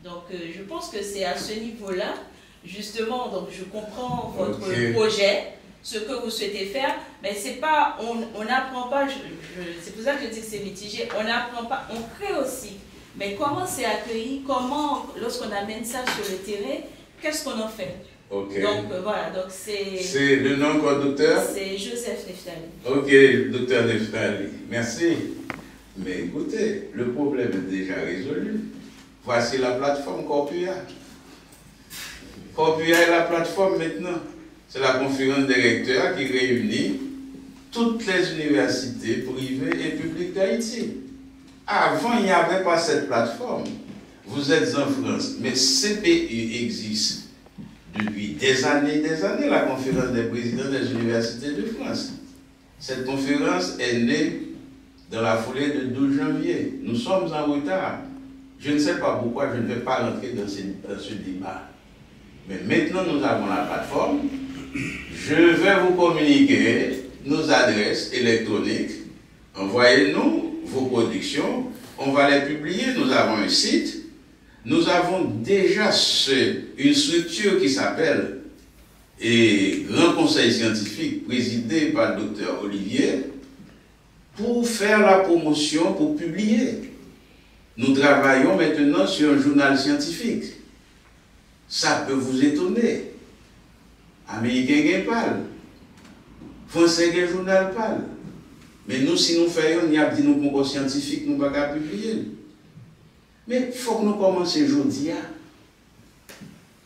Donc je pense que c'est à ce niveau-là, justement, donc je comprends votre projet, ce que vous souhaitez faire, mais c'est pas, on n'apprend pas, c'est pour ça que je dis que c'est mitigé, on n'apprend pas, on crée aussi. Mais comment c'est accueilli? Comment, lorsqu'on amène ça sur le terrain, qu'est-ce qu'on en fait? Donc voilà, donc c'est le nom quoi, docteur? C'est Joseph Neftali. Ok, docteur Neftali, merci. Mais écoutez, le problème est déjà résolu. Voici la plateforme Corpua. Corpua est la plateforme maintenant. C'est la conférence des recteurs qui réunit toutes les universités privées et publiques d'Haïti. Avant, il n'y avait pas cette plateforme. Vous êtes en France, mais CPU existe depuis des années, la conférence des présidents des universités de France. Cette conférence est née dans la foulée de 12 janvier. Nous sommes en retard. Je ne sais pas pourquoi je ne vais pas rentrer dans ce débat. Mais maintenant, nous avons la plateforme. Je vais vous communiquer nos adresses électroniques. Envoyez-nous vos productions. On va les publier. Nous avons un site. Nous avons déjà une structure qui s'appelle Grand Conseil Scientifique, présidé par le Dr Olivier, pour faire la promotion, pour publier. Nous travaillons maintenant sur un journal scientifique. Ça peut vous étonner. Américain qui parle, Français qui journal parle. Mais nous, si nous faisons, il y a des concours scientifiques, nous ne pouvons pas publier. Mais il faut que nous commencions aujourd'hui.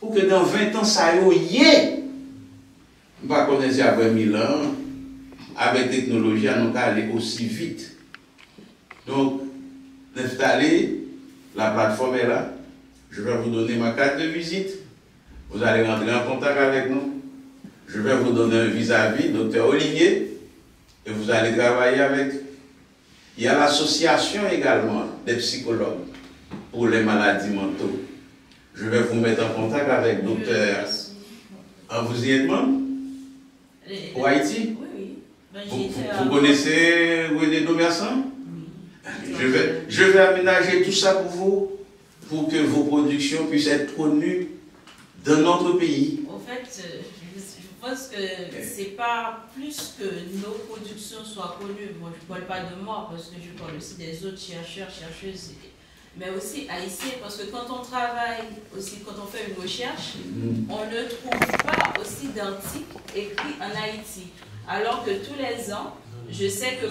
Pour que dans 20 ans, ça y est. Nous ne pouvons pas connaître après 1000 ans. Avec la technologie, nous pouvons aller aussi vite. Donc, installer, la plateforme est là. Je vais vous donner ma carte de visite. Vous allez rentrer en contact avec nous. Je vais vous donner un vis-à-vis, Dr Olivier, et vous allez travailler avec. Il y a l'association également des psychologues pour les maladies mentaux. Je vais vous mettre en contact avec Dr. Vous y êtes membre? Pour Haïti? Oui. Vous connaissez René Domersan? Je vais aménager tout ça pour vous, pour que vos productions puissent être connues dans notre pays. En fait, je pense que c'est pas plus que nos productions soient connues. Moi, je ne parle pas de moi, parce que je parle aussi des autres chercheurs, chercheuses, mais aussi haïtiens, parce que quand on travaille, aussi quand on fait une recherche, on ne trouve pas aussi d'articles écrits en Haïti. Alors que tous les ans, je sais que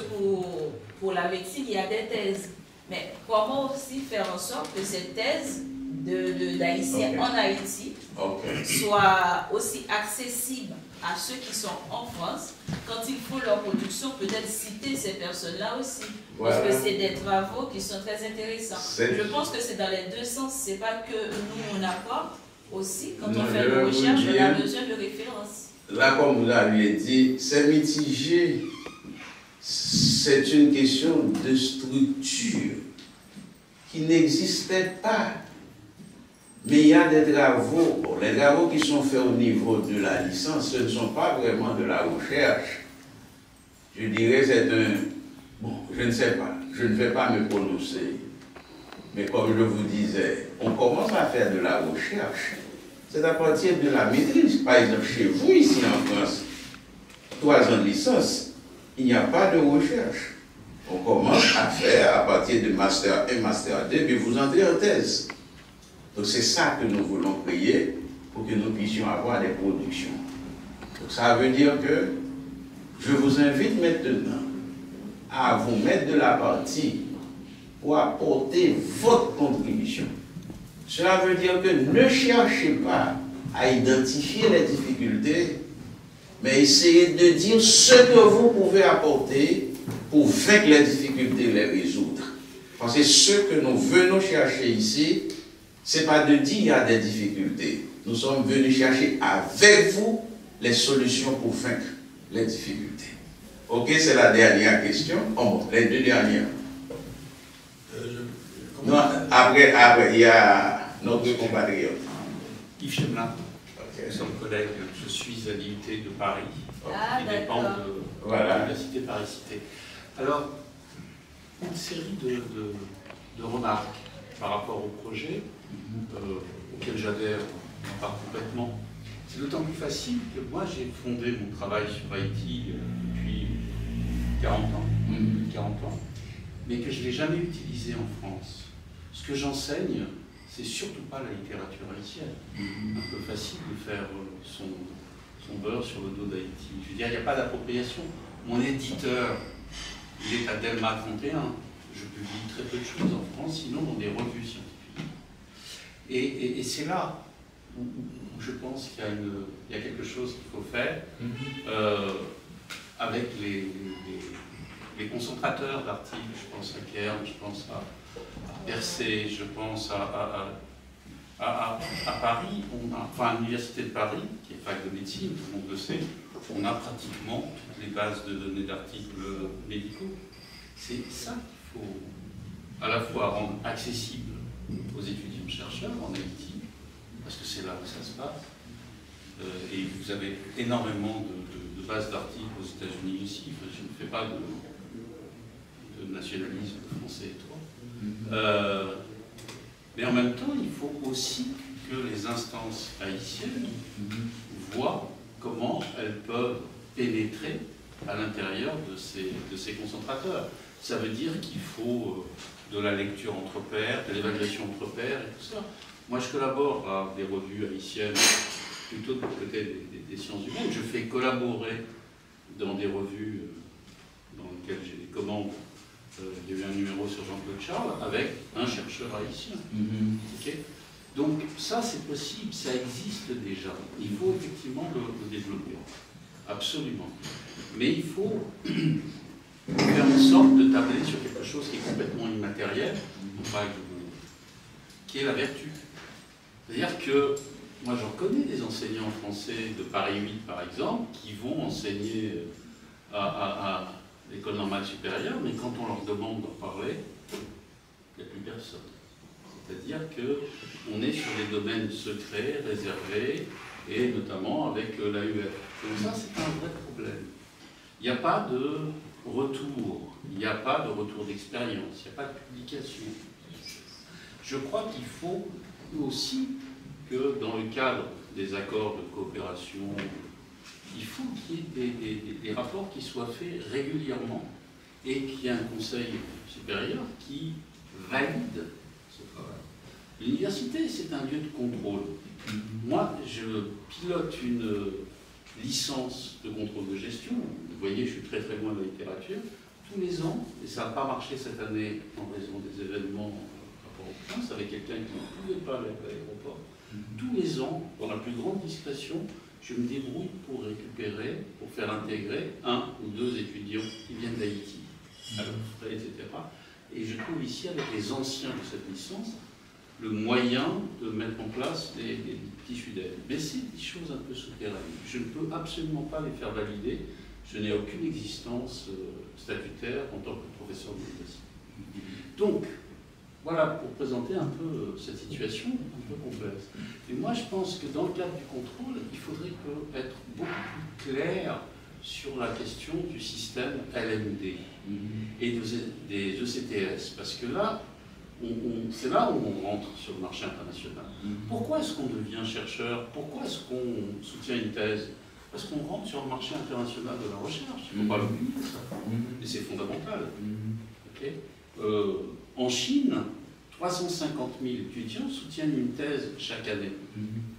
pour la médecine, il y a des thèses. Mais comment aussi faire en sorte que ces thèses d'Haïtiens en Haïti soient aussi accessibles à ceux qui sont en France, quand ils font leur production, peut-être citer ces personnes-là aussi. Parce que c'est des travaux qui sont très intéressants. Je pense que c'est dans les deux sens. C'est pas que nous, on apporte aussi, quand on fait nos recherches, on a besoin de références. Là, comme vous l'avez dit, c'est mitigé. C'est une question de structure qui n'existait pas. Mais il y a des travaux, les travaux qui sont faits au niveau de la licence, ce ne sont pas vraiment de la recherche. Je dirais c'est un... Bon, je ne sais pas, je ne vais pas me prononcer. Mais comme je vous disais, on commence à faire de la recherche. C'est à partir de la maîtrise. Par exemple, chez vous, ici en France, 3 ans de licence, il n'y a pas de recherche. On commence à faire à partir de Master 1, Master 2, puis vous entrez en thèse. Donc c'est ça que nous voulons créer pour que nous puissions avoir des productions. Donc ça veut dire que je vous invite maintenant à vous mettre de la partie pour apporter votre contribution. Cela veut dire que ne cherchez pas à identifier les difficultés, mais essayez de dire ce que vous pouvez apporter pour vaincre les difficultés et les résoudre. Parce que ce que nous venons chercher ici, ce n'est pas de dire qu'il y a des difficultés. Nous sommes venus chercher avec vous les solutions pour vaincre les difficultés. Ok, c'est la dernière question. Oh, les deux dernières. Non, après, il y a notre compatriote. Yves Chemelin. Nous sommes collègues. Je suis à l'IUT de Paris, qui dépend de l'Université Paris-Cité. Alors, une série de remarques par rapport au projet, auquel j'adhère en part complètement. C'est d'autant plus facile que moi j'ai fondé mon travail sur Haïti depuis 40 ans, mais que je ne l'ai jamais utilisé en France. Ce que j'enseigne, c'est surtout pas la littérature haïtienne. Un peu facile de faire son beurre sur le dos d'Haïti. Je veux dire, il n'y a pas d'appropriation. Mon éditeur, il est à Delma 31. Je publie très peu de choses en France, sinon dans des revues scientifiques. Et c'est là où je pense qu'il y a quelque chose qu'il faut faire avec les concentrateurs d'articles, je pense à Kern, je pense à Percé, je pense à Paris, enfin à l'Université de Paris, qui est fac de médecine, tout le monde le sait, on a pratiquement toutes les bases de données d'articles médicaux. C'est ça qu'il faut à la fois rendre accessible aux étudiants-chercheurs en Haïti, parce que c'est là où ça se passe, et vous avez énormément de bases d'articles aux États-Unis aussi. Enfin, je ne fais pas de nationalisme français et tout. Mais en même temps, il faut aussi que les instances haïtiennes voient comment elles peuvent pénétrer à l'intérieur de ces concentrateurs. Ça veut dire qu'il faut de la lecture entre pairs, de l'évaluation entre pairs et tout ça. Moi, je collabore à des revues haïtiennes, plutôt du côté des sciences humaines. Je fais collaborer dans des revues dans lesquelles j'ai des commandes. Il y a eu un numéro sur Jean-Claude Charles avec un chercheur haïtien. Okay. Donc ça, c'est possible, ça existe déjà. Il faut effectivement le développer. Absolument. Mais il faut faire en sorte de tabler sur quelque chose qui est complètement immatériel, qui est la vertu. C'est-à-dire que moi, j'en connais des enseignants français de Paris 8, par exemple, qui vont enseigner à l'école normale supérieure, mais quand on leur demande d'en parler, il n'y a plus personne. C'est-à-dire qu'on est sur des domaines secrets, réservés, et notamment avec l'AUF. Donc ça, c'est un vrai problème. Il n'y a pas de retour, il n'y a pas de retour d'expérience, il n'y a pas de publication. Je crois qu'il faut aussi que dans le cadre des accords de coopération, il faut qu'il y ait des rapports qui soient faits régulièrement et qu'il y ait un conseil supérieur qui valide ce travail. L'université, c'est un lieu de contrôle. Moi, je pilote une licence de contrôle de gestion. Vous voyez, je suis très très loin de la littérature. Tous les ans, et ça n'a pas marché cette année en raison des événements rapport au prince, avec quelqu'un qui ne pouvait pas aller à l'aéroport, tous les ans, dans la plus grande discrétion, je me débrouille pour récupérer, pour faire intégrer 1 ou 2 étudiants qui viennent d'Haïti, à leurs frais, etc. Et je trouve ici, avec les anciens de cette licence, le moyen de mettre en place des petits fidèles. Mais c'est des choses un peu souterraines. Je ne peux absolument pas les faire valider. Je n'ai aucune existence statutaire en tant que professeur d'université. Donc, voilà, pour présenter un peu cette situation un peu complexe. Et moi, je pense que dans le cadre du contrôle, il faudrait être beaucoup plus clair sur la question du système LMD et des ECTS. Parce que là, c'est là où on rentre sur le marché international. Pourquoi est-ce qu'on devient chercheur? Pourquoi est-ce qu'on soutient une thèse? Parce qu'on rentre sur le marché international de la recherche. Il ne faut pas l'oublier, ça. Et c'est fondamental. Okay. En Chine, 350 000 étudiants soutiennent une thèse chaque année.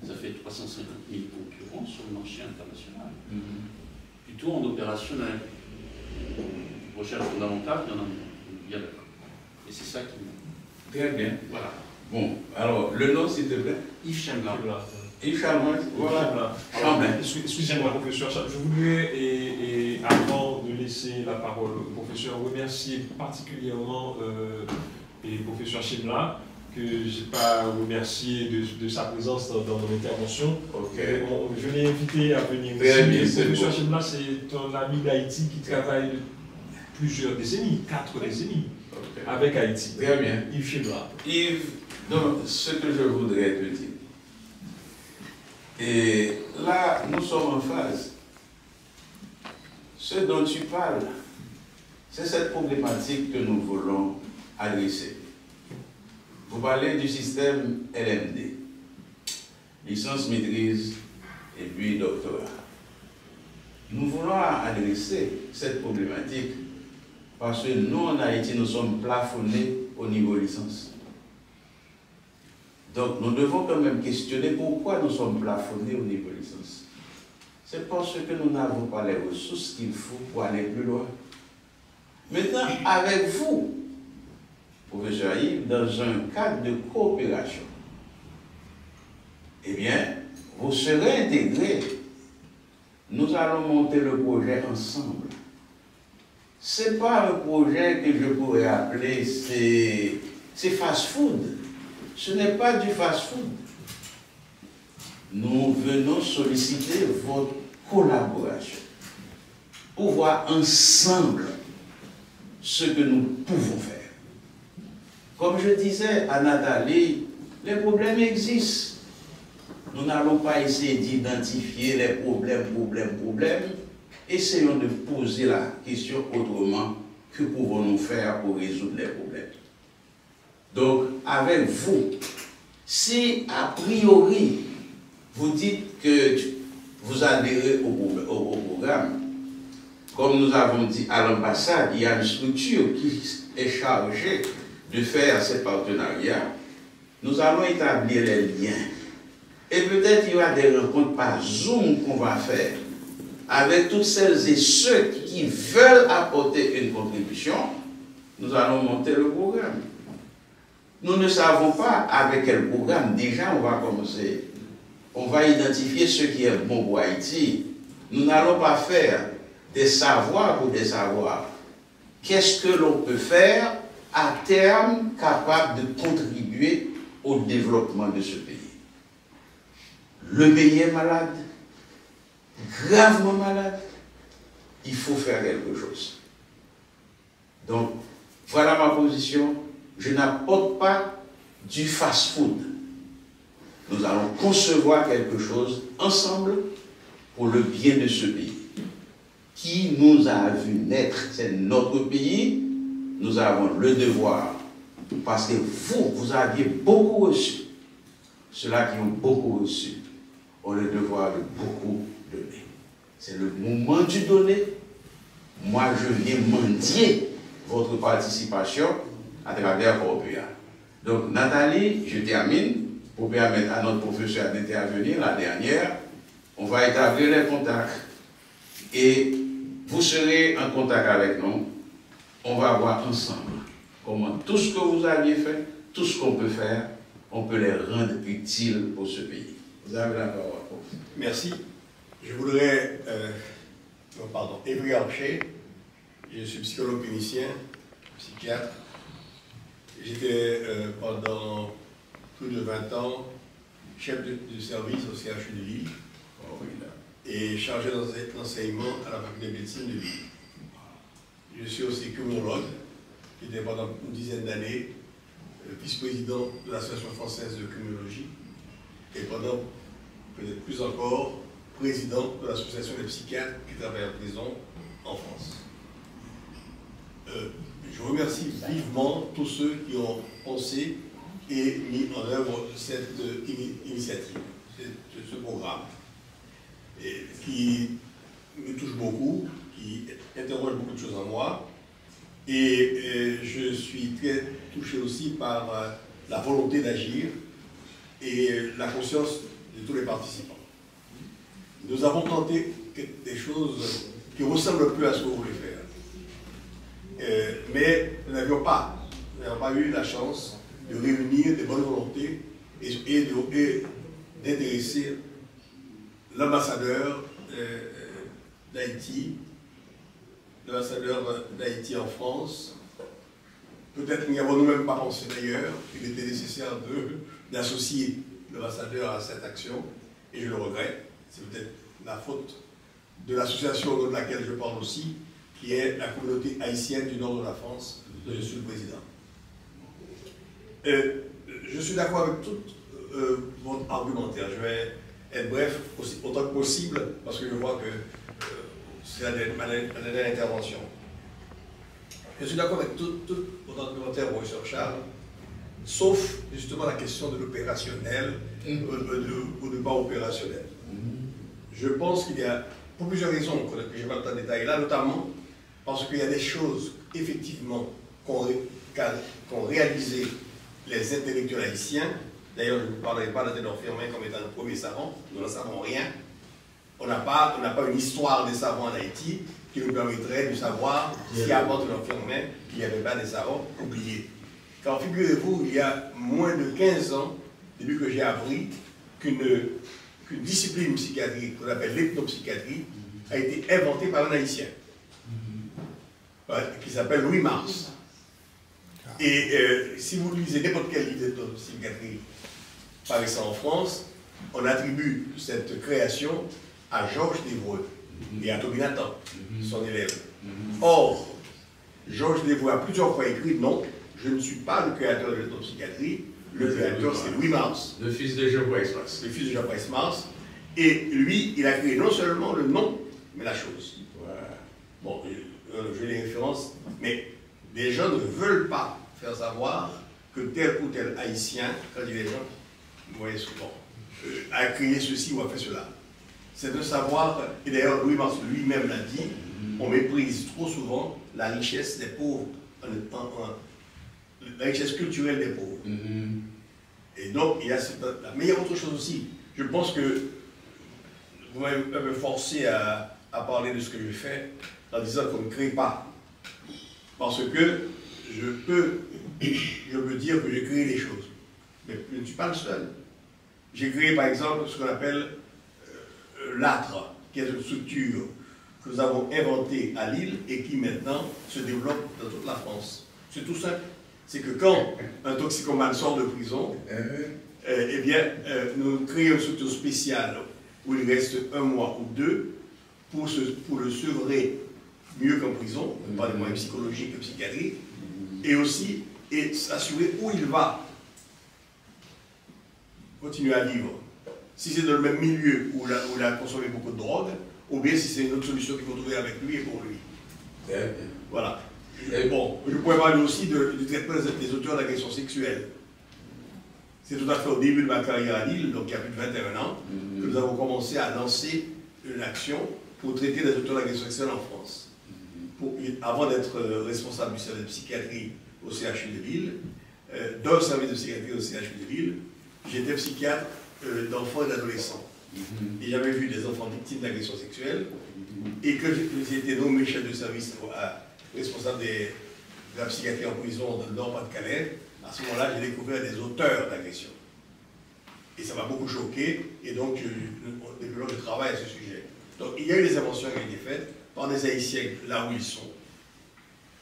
Ça fait 350 000 concurrents sur le marché international. Plutôt en opérationnel. Recherche fondamentale, il y en a bien d'accord. Et c'est ça qui me... Très bien. Voilà. Bon, alors, le nom, s'il te plaît? Yves Chambla. Yves Chambla, voilà. Excusez-moi, professeur. Je voulais, et avant de laisser la parole au professeur, remercier particulièrement le professeur Chambla, que je n'ai pas remercié de sa présence dans mon intervention. Je l'ai invité à venir ici. Le professeur Chambla, c'est un ami d'Haïti qui travaille plusieurs décennies, 4 décennies, avec Haïti. Très bien. Yves Chambla. Yves, donc, ce que je voudrais te dire, et là, nous sommes en phase. Ce dont tu parles, c'est cette problématique que nous voulons adresser. Vous parlez du système LMD, licence, maîtrise et puis doctorat. Nous voulons adresser cette problématique parce que nous, en Haïti, nous sommes plafonnés au niveau licence. Donc, nous devons quand même questionner pourquoi nous sommes plafonnés au niveau licence. C'est parce que nous n'avons pas les ressources qu'il faut pour aller plus loin. Maintenant, avec vous, professeur Yves, dans un cadre de coopération, eh bien, vous serez intégrés. Nous allons monter le projet ensemble. Ce n'est pas un projet que je pourrais appeler, c'est fast-food. Ce n'est pas du fast-food. Nous venons solliciter votre collaboration pour voir ensemble ce que nous pouvons faire. Comme je disais à Nathalie, les problèmes existent. Nous n'allons pas essayer d'identifier les problèmes. Essayons de poser la question autrement. Que pouvons-nous faire pour résoudre les problèmes? Donc, avec vous, si a priori, vous dites que vous adhérez au programme, comme nous avons dit à l'ambassade, il y a une structure qui est chargée de faire ces partenariats. Nous allons établir les liens. Et peut-être il y aura des rencontres par Zoom qu'on va faire avec toutes celles et ceux qui veulent apporter une contribution. Nous allons monter le programme. Nous ne savons pas avec quel programme. Déjà, on va commencer. On va identifier ce qui est bon pour Haïti. Nous n'allons pas faire des savoirs pour des savoirs. Qu'est-ce que l'on peut faire à terme capable de contribuer au développement de ce pays? Le pays est malade, gravement malade. Il faut faire quelque chose. Donc, voilà ma position. Je n'apporte pas du fast-food. Nous allons concevoir quelque chose ensemble pour le bien de ce pays. Qui nous a vu naître, c'est notre pays. Nous avons le devoir, parce que vous aviez beaucoup reçu. Ceux-là qui ont beaucoup reçu ont le devoir de beaucoup donner. C'est le moment du donner. Moi, je viens mendier votre participation à travers Corpea. Donc, Nathalie, je termine pour permettre à notre professeur d'intervenir la dernière. On va établir les contacts et vous serez en contact avec nous. On va voir ensemble comment tout ce que vous aviez fait, tout ce qu'on peut faire, on peut les rendre utiles pour ce pays. Vous avez la parole. Merci. Je voudrais, Évry Archer, je suis psychologue clinicien, psychiatre. J'étais pendant plus de 20 ans chef de service au CHU de Lille et chargé d'enseignement à la faculté de médecine de Lille. Je suis aussi criminologue, j'étais pendant une dizaine d'années vice-président de l'Association française de criminologie et pendant peut-être plus encore président de l'Association des psychiatres qui travaillent en prison en France. Je remercie vivement tous ceux qui ont pensé et mis en œuvre cette initiative, ce programme, qui me touche beaucoup, qui interroge beaucoup de choses en moi. Et je suis très touché aussi par la volonté d'agir et la conscience de tous les participants. Nous avons tenté des choses qui ressemblent un peu à ce que vous voulez faire. Mais nous n'avions pas eu la chance de réunir des bonnes volontés et d'intéresser l'ambassadeur d'Haïti, en France. Peut-être n'y avons-nous même pas pensé d'ailleurs qu'il était nécessaire d'associer l'ambassadeur à cette action, et je le regrette. C'est peut-être la faute de l'association de laquelle je parle aussi, qui est la communauté haïtienne du nord de la France, dont je suis le président. Je suis d'accord avec tout votre argumentaire. Je vais être bref autant que possible, parce que je vois que c'est ma dernière intervention. Je suis d'accord avec tout votre argumentaire, professeur Charles, sauf justement la question de l'opérationnel ou de pas opérationnel. Je pense qu'il y a, pour plusieurs raisons que je ne vais pas détailler là, notamment parce qu'il y a des choses, effectivement, qu'ont réalisé les intellectuels haïtiens. D'ailleurs, je ne parlerai pas d'Anténor Firmin comme étant le premier savant, nous n'en savons rien. On n'a pas une histoire des savants en Haïti qui nous permettrait de savoir si avant Anténor Firmin, il n'y avait pas des savants oubliés. Car figurez-vous, il y a moins de 15 ans, depuis que j'ai appris qu'une discipline psychiatrique qu'on appelle l'ethnopsychiatrie a été inventée par un Haïtien. qui s'appelle Louis Mars. Et si vous lisez n'importe quel livre de psychiatrie paraissant en France, on attribue cette création à Georges Devreux et à Toby Nathan, son élève. Or, Georges Devreux a plusieurs fois écrit « Non, je ne suis pas le créateur de l'auto-psychiatrie, le créateur c'est Louis Mars. » Le fils de Geoffroy Mars. Le fils de Geoffroy Mars. Et lui, il a créé non seulement le nom, mais la chose. Bon, j'ai les références, mais les gens ne veulent pas faire savoir que tel ou tel haïtien, quand il y a des gens, vous voyez souvent, a créé ceci ou a fait cela. C'est de savoir, et d'ailleurs Louis Mars lui-même l'a dit, on méprise trop souvent la richesse des pauvres, la richesse culturelle des pauvres. Et donc, il y a mais il y a autre chose aussi. Je pense que vous m'avez forcé à parler de ce que je fais en disant qu'on ne crée pas. Parce que je peux dire que j'ai créé des choses. Mais je ne suis pas le seul. J'ai créé par exemple ce qu'on appelle l'âtre, qui est une structure que nous avons inventée à Lille et qui maintenant se développe dans toute la France. C'est tout simple. C'est que quand un toxicomane sort de prison, eh bien, nous créons une structure spéciale où il reste 1 mois ou 2 pour le sevrer mieux qu'en prison, par des moyens psychologiques et psychiatriques, et aussi s'assurer où il va continuer à vivre. Si c'est dans le même milieu où il a consommé beaucoup de drogue, ou bien si c'est une autre solution qu'il faut trouver avec lui et pour lui. Voilà. Bon, je pourrais parler aussi du traitement des auteurs d'agressions sexuelles. C'est tout à fait au début de ma carrière à Lille, donc il y a plus de 21 ans, que nous avons commencé à lancer une action pour traiter les auteurs d'agressions sexuelles en France. Avant d'être responsable du service de psychiatrie au CHU de Lille, d'un service de psychiatrie au CHU de Lille, j'étais psychiatre d'enfants et d'adolescents. Et j'avais vu des enfants victimes d'agressions sexuelles, et que j'ai été nommé chef de service responsable de la psychiatrie en prison de Nord-Pas-de-Calais. À ce moment-là, j'ai découvert des auteurs d'agressions. Et ça m'a beaucoup choqué, et donc je travaille à ce sujet. Donc il y a eu des inventions qui ont été faites par des Haïtiens là où ils sont.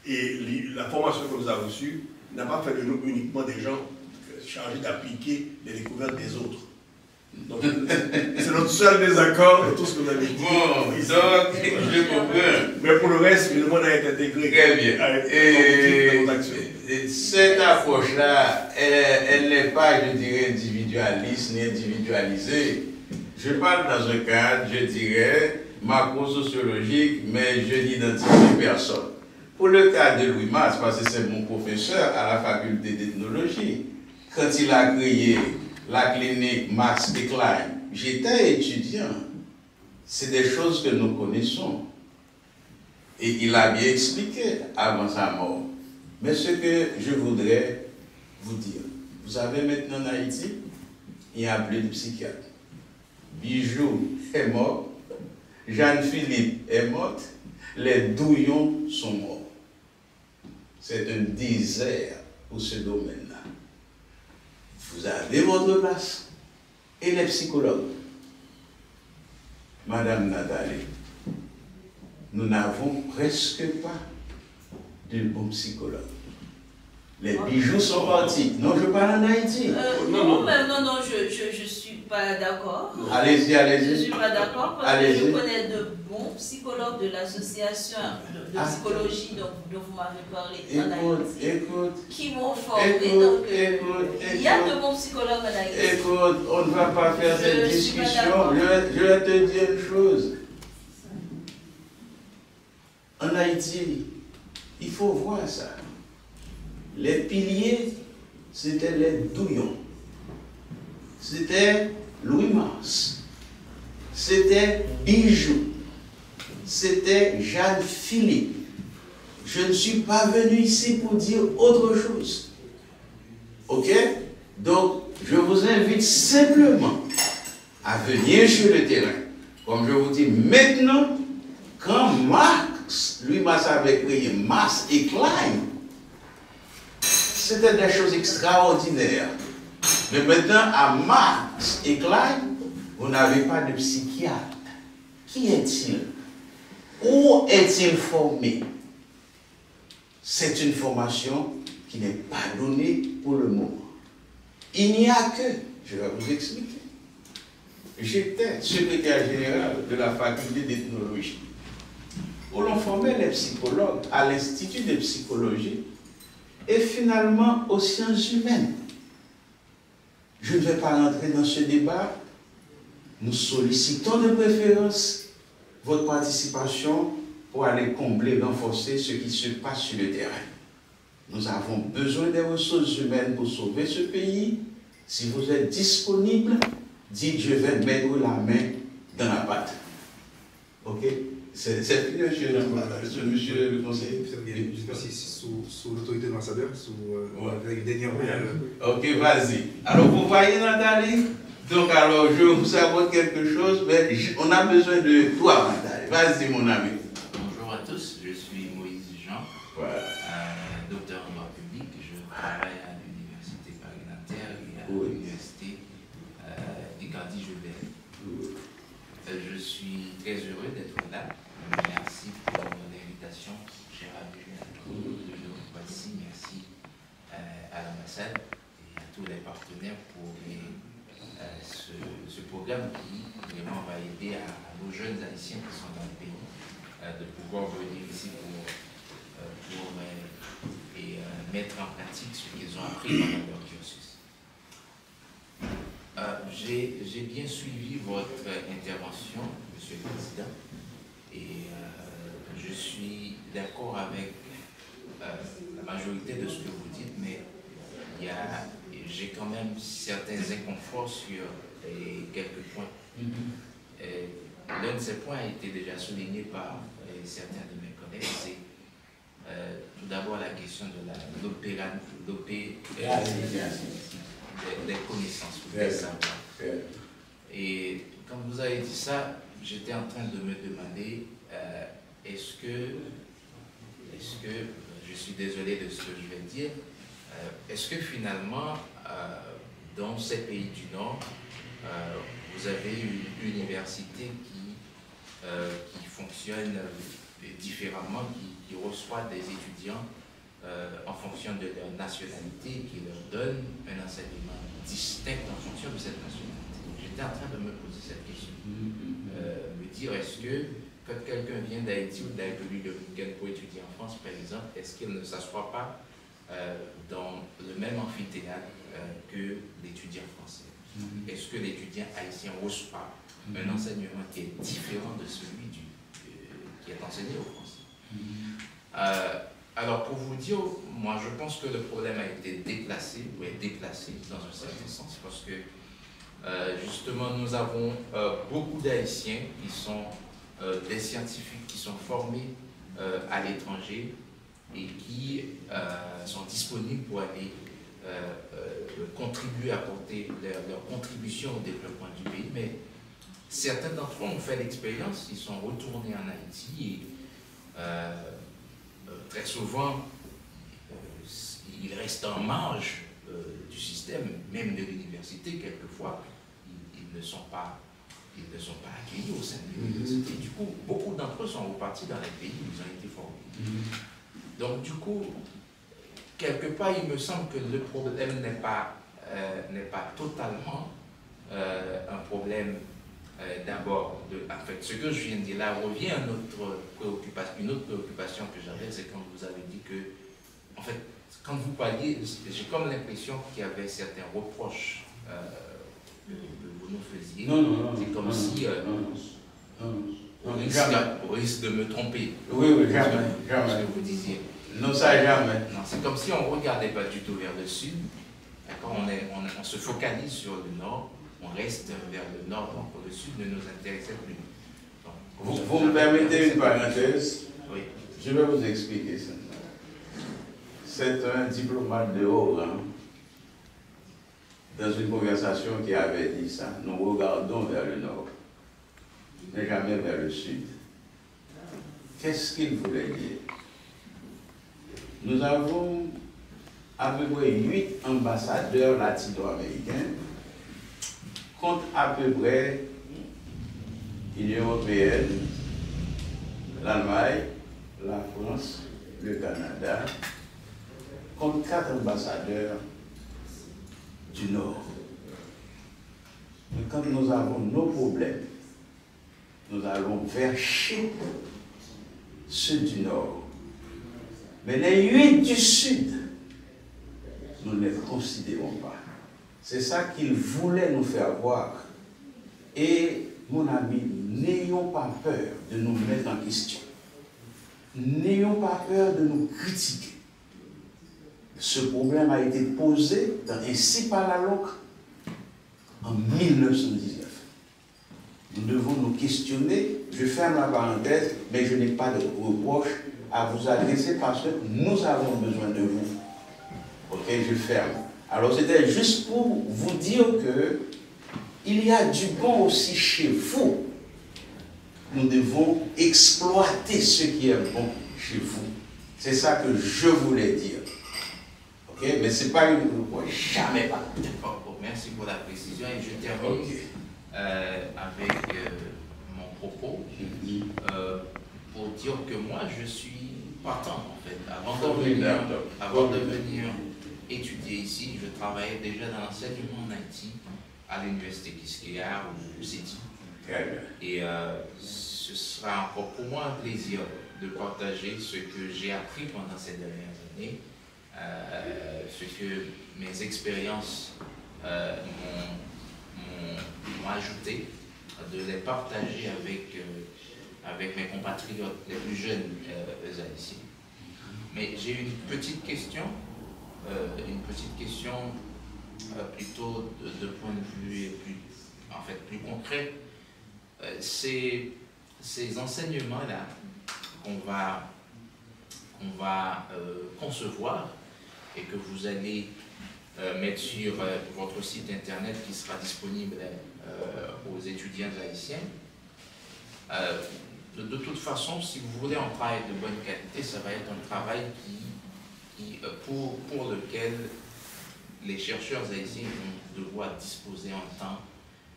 Et la formation que nous avons reçue n'a pas fait de nous uniquement des gens chargés d'appliquer les découvertes des autres. Donc c'est notre seul désaccord de tout ce que vous avez dit. Bon, donc je comprends. Mais pour le reste, le monde a été intégré. Très bien. Et cette approche-là, elle n'est pas, je dirais, individualiste ni individualisée. Je parle dans un cadre, je dirais, macro-sociologique, mais je n'identifie personne. Pour le cas de Louis Mars, parce que c'est mon professeur à la faculté d'ethnologie, quand il a créé la clinique Max et Klein, j'étais étudiant. C'est des choses que nous connaissons. Et il a bien expliqué avant sa mort. Mais ce que je voudrais vous dire, vous savez maintenant en Haïti, il y a plus de psychiatres. Bijou est mort, Jeanne-Philippe est morte, les Douillons sont morts. C'est un désert pour ce domaine-là. Vous avez votre place. Et les psychologues, Madame Nathalie, nous n'avons presque pas de bons psychologues. Les bijoux sont partis. Non, je parle en Haïti. Non, je ne suis pas d'accord. Allez-y, allez-y. Je ne suis pas d'accord parce que je connais de bons psychologues de l'association de psychologie dont vous m'avez parlé en Haïti. Qui m'ont formé. Il y a de bons psychologues en Haïti. Écoute, on ne va pas faire cette discussion. Je vais te dire une chose. En Haïti, il faut voir ça. Les piliers, c'était les Douillons. C'était Louis Mars. C'était Bijou. C'était Jeanne-Philippe. Je ne suis pas venu ici pour dire autre chose. Ok? Donc, je vous invite simplement à venir sur le terrain. Comme je vous dis, maintenant, quand Louis Mars avait créé Mars et Klein, c'était des choses extraordinaires. Mais maintenant, à Mars et Klein, vous n'avez pas de psychiatre. Qui est-il? Où est-il formé? c'est une formation qui n'est pas donnée pour le moment. Il n'y a que, je vais vous expliquer, j'étais secrétaire général de la faculté d'ethnologie, où l'on formait les psychologues à l'Institut de psychologie et finalement aux sciences humaines. Je ne vais pas rentrer dans ce débat. Nous sollicitons de préférence votre participation pour aller combler, renforcer ce qui se passe sur le terrain. Nous avons besoin des ressources humaines pour sauver ce pays. Si vous êtes disponible, dites je vais mettre la main dans la pâte. Ok? C'est fini, monsieur le conseiller. Je sais pas si sous l'autorité de l'ambassadeur, avec des dernières. Ok, vas-y. Alors, vous voyez Nathalie? Donc, alors, je vous apporte quelque chose, mais on a besoin de toi, Nathalie. Vas-y, mon ami. Bonjour à tous, je suis Moïse Jean, docteur en droit public. Je travaille à l'Université Paris-Nanterre et à l'Université Picardie-Joubert. Je suis très heureux d'être là. Merci pour l'invitation, cher ami. Voici, merci à l'ambassade et à tous les partenaires pour ce programme qui vraiment va aider à nos jeunes haïtiens qui sont dans le pays de pouvoir venir ici pour mettre en pratique ce qu'ils ont appris pendant leur cursus. J'ai bien suivi votre intervention, Monsieur le Président, et je suis d'accord avec la majorité de ce que vous dites, mais j'ai quand même certains inconforts sur quelques points. L'un de ces points a été déjà souligné par certains de mes collègues, c'est tout d'abord la question de des connaissances, des savoirs. Et quand vous avez dit ça, j'étais en train de me demander, est-ce que, je suis désolé de ce que je vais dire, est-ce que finalement, dans ces pays du Nord, vous avez une université qui fonctionne différemment, qui reçoit des étudiants en fonction de leur nationalité, qui leur donne un enseignement distinct en fonction de cette nationalité. J'étais en train de me poser cette question. Me dire, est-ce que quand quelqu'un vient d'Haïti ou de la République dominicaine pour étudier en France, par exemple, est-ce qu'il ne s'assoit pas dans le même amphithéâtre que l'étudiant français? Est-ce que l'étudiant haïtien reçoit un enseignement qui est différent de celui qui est enseigné aux Français? Alors, pour vous dire, moi, je pense que le problème a été déplacé, ou est déplacé dans un certain sens, parce que, justement, nous avons beaucoup d'Haïtiens qui sont des scientifiques qui sont formés à l'étranger et qui sont disponibles pour aller contribuer, apporter leur contribution au développement du pays. Mais certains d'entre eux ont fait l'expérience, ils sont retournés en Haïti et très souvent, ils restent en marge du système, même de l'université, quelquefois, ils ne sont pas accueillis au sein de l'université. Du coup, beaucoup d'entre eux sont repartis dans les pays où ils ont été formés. Donc, du coup, quelque part, il me semble que le problème n'est pas totalement un problème d'abord, en fait, ce que je viens de dire là revient à une autre préoccupation que j'avais, c'est quand vous avez dit que, en fait, quand vous parliez, j'ai comme l'impression qu'il y avait certains reproches que vous nous faisiez. C'est comme si on risque de me tromper. Oui, jamais. Ce que vous disiez. Non, ça jamais. Non, c'est comme si on ne regardait pas du tout vers le sud. D'accord, on se focalise sur le nord. On reste vers le nord, donc le sud ne nous intéressait plus. Donc, vous me permettez une parenthèse? Oui. Je vais vous expliquer ça. C'est un diplomate de haut rang, dans une conversation qui avait dit ça. Nous regardons vers le nord, mais jamais vers le sud. Qu'est-ce qu'il voulait dire? Nous avons à peu près 8 ambassadeurs latino-américains contre à peu près l'Union européenne, l'Allemagne, la France le Canada compte 4 ambassadeurs du Nord. Mais quand nous avons nos problèmes, nous allons vers chez ceux du Nord. Mais les 8 du Sud, nous ne les considérons pas. C'est ça qu'ils voulaient nous faire voir. Et, mon ami, n'ayons pas peur de nous mettre en question. N'ayons pas peur de nous critiquer. Ce problème a été posé dans Ainsi par la LOC en 1919. Nous devons nous questionner. Je ferme la parenthèse, mais je n'ai pas de reproche à vous adresser parce que nous avons besoin de vous. Ok, je ferme. Alors c'était juste pour vous dire que il y a du bon aussi chez vous. Nous devons exploiter ce qui est bon chez vous. C'est ça que je voulais dire. Ok, mais ce n'est pas une reproche, jamais pas. D'accord, merci pour la précision et je termine avec mon propos pour dire que moi je suis partant en fait. Avant de venir étudier ici, je travaillais déjà dans l'enseignement en Haïti à l'université Quisqueya ou CETI. Et ce sera encore pour moi un plaisir de partager ce que j'ai appris pendant ces dernières années, ce que mes expériences m'ont ajouté, de les partager avec mes compatriotes les plus jeunes haïtiens. Mais j'ai une petite question plutôt de point de vue plus concret. Ces enseignements-là qu'on va concevoir et que vous allez mettre sur votre site internet qui sera disponible aux étudiants haïtiens. De toute façon, si vous voulez un travail de bonne qualité, ça va être un travail pour lequel les chercheurs haïtiens vont devoir disposer en temps.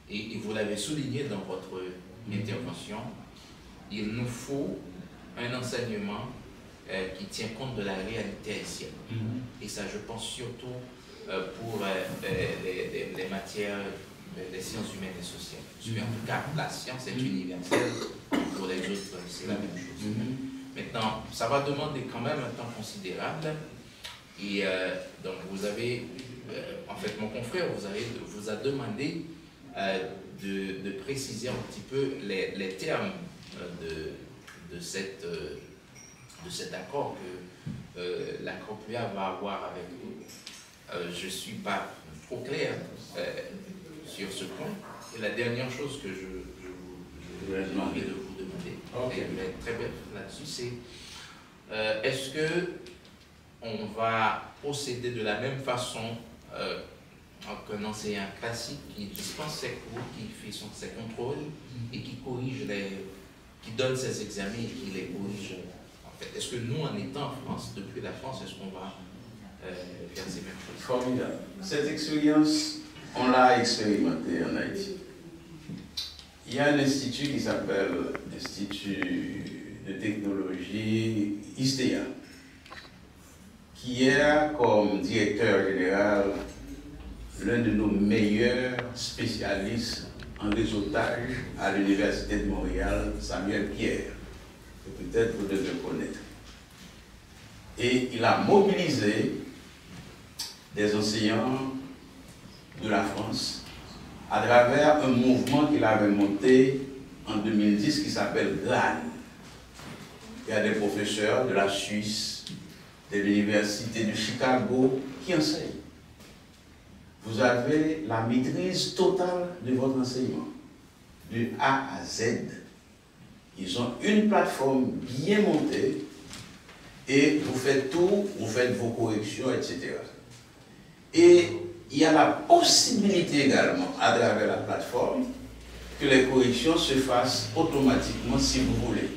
Et vous l'avez souligné dans votre intervention, il nous faut un enseignement qui tient compte de la réalité haïtienne. Et ça, je pense surtout pour les matières des sciences humaines et sociales. Parce qu'en tout cas, la science est universelle, pour les autres, c'est la même chose. Maintenant, ça va demander quand même un temps considérable. Et donc, vous avez, en fait, mon confrère vous a demandé de préciser un petit peu les termes de cet accord que la COPUA va avoir avec vous. Je ne suis pas trop clair sur ce point. Et la dernière chose que je vais demander de vous demander, et je vais être très bref là-dessus, c'est est-ce qu'on va procéder de la même façon qu'un enseignant classique qui dispense ses cours, qui fait ses contrôles et qui corrige qui donne ses examens et qui les corrige. En fait, est-ce que nous, en étant en France, depuis la France, est-ce qu'on va faire ces mêmes choses? Formidable. Cette expérience, on l'a expérimentée en Haïti. Il y a un institut qui s'appelle l'Institut de technologie ISTEA, qui a comme directeur général l'un de nos meilleurs spécialistes en réseautage à l'Université de Montréal, Samuel Pierre, que peut-être vous devez connaître. Et il a mobilisé des enseignants de la France à travers un mouvement qu'il avait monté en 2010 qui s'appelle GRAN. Il y a des professeurs de la Suisse, de l'Université de Chicago qui enseignent. Vous avez la maîtrise totale de votre enseignement, de A à Z. Ils ont une plateforme bien montée et vous faites tout, vous faites vos corrections, etc. Et il y a la possibilité également, à travers la plateforme, que les corrections se fassent automatiquement si vous voulez.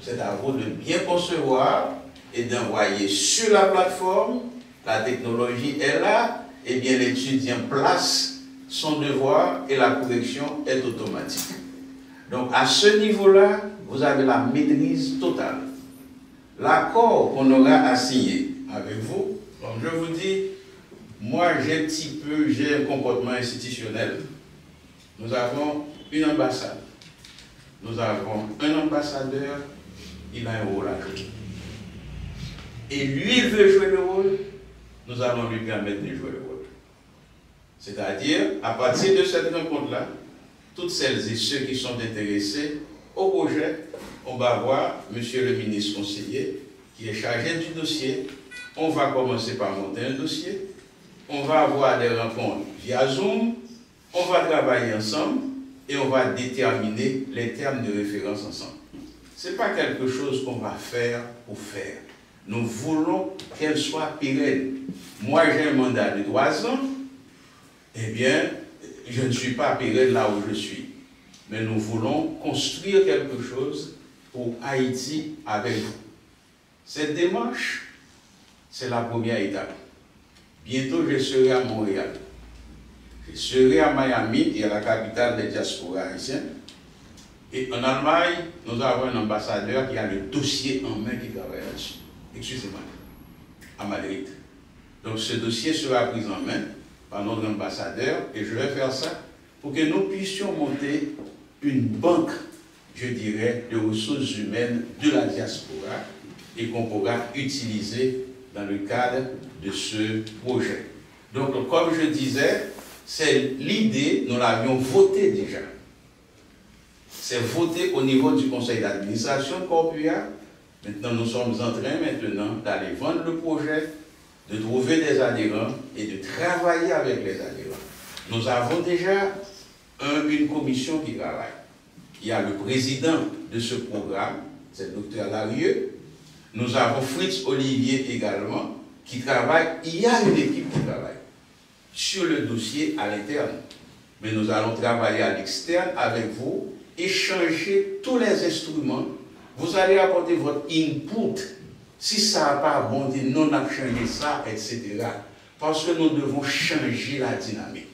C'est à vous de bien concevoir et d'envoyer sur la plateforme. La technologie est là, et bien l'étudiant place son devoir et la correction est automatique. Donc à ce niveau-là, vous avez la maîtrise totale. l'accord qu'on aura à signer avec vous, comme je vous dis, moi j'ai un comportement institutionnel. Nous avons une ambassade. Nous avons un ambassadeur, il a un rôle à jouer. Et lui, il veut jouer le rôle, nous allons lui permettre de jouer le rôle. C'est-à-dire, à partir de cette rencontre-là, toutes celles et ceux qui sont intéressés au projet, on va voir monsieur le ministre conseiller qui est chargé du dossier. On va commencer par monter un dossier. On va avoir des rencontres via Zoom. On va travailler ensemble et on va déterminer les termes de référence ensemble. Ce n'est pas quelque chose qu'on va faire pour faire. Nous voulons qu'elle soit pérenne. Moi, j'ai un mandat de 3 ans. Eh bien, je ne suis pas pérenne là où je suis. Mais nous voulons construire quelque chose pour Haïti avec vous. Cette démarche, c'est la première étape. Bientôt, je serai à Montréal. Je serai à Miami, qui est la capitale des diasporas haïtiennes. Et en Allemagne, nous avons un ambassadeur qui a le dossier en main qui travaille là-dessus. Excusez-moi, à Madrid. Donc ce dossier sera pris en main par notre ambassadeur et je vais faire ça pour que nous puissions monter une banque, je dirais, de ressources humaines de la diaspora et qu'on pourra utiliser dans le cadre de ce projet. Donc, comme je disais, c'est l'idée, nous l'avions votée déjà. C'est voté au niveau du conseil d'administration de Corpua. Maintenant, nous sommes en train d'aller vendre le projet, de trouver des adhérents et de travailler avec les adhérents. Nous avons déjà une commission qui travaille. Il y a le président de ce programme, c'est le Dr Larieux. Nous avons Fritz Olivier également, qui travaille. Il y a une équipe qui travaille sur le dossier à l'interne. Mais nous allons travailler à l'externe avec vous, échanger tous les instruments. Vous allez apporter votre input. Si ça n'a pas abondé, non à changer ça, etc. Parce que nous devons changer la dynamique.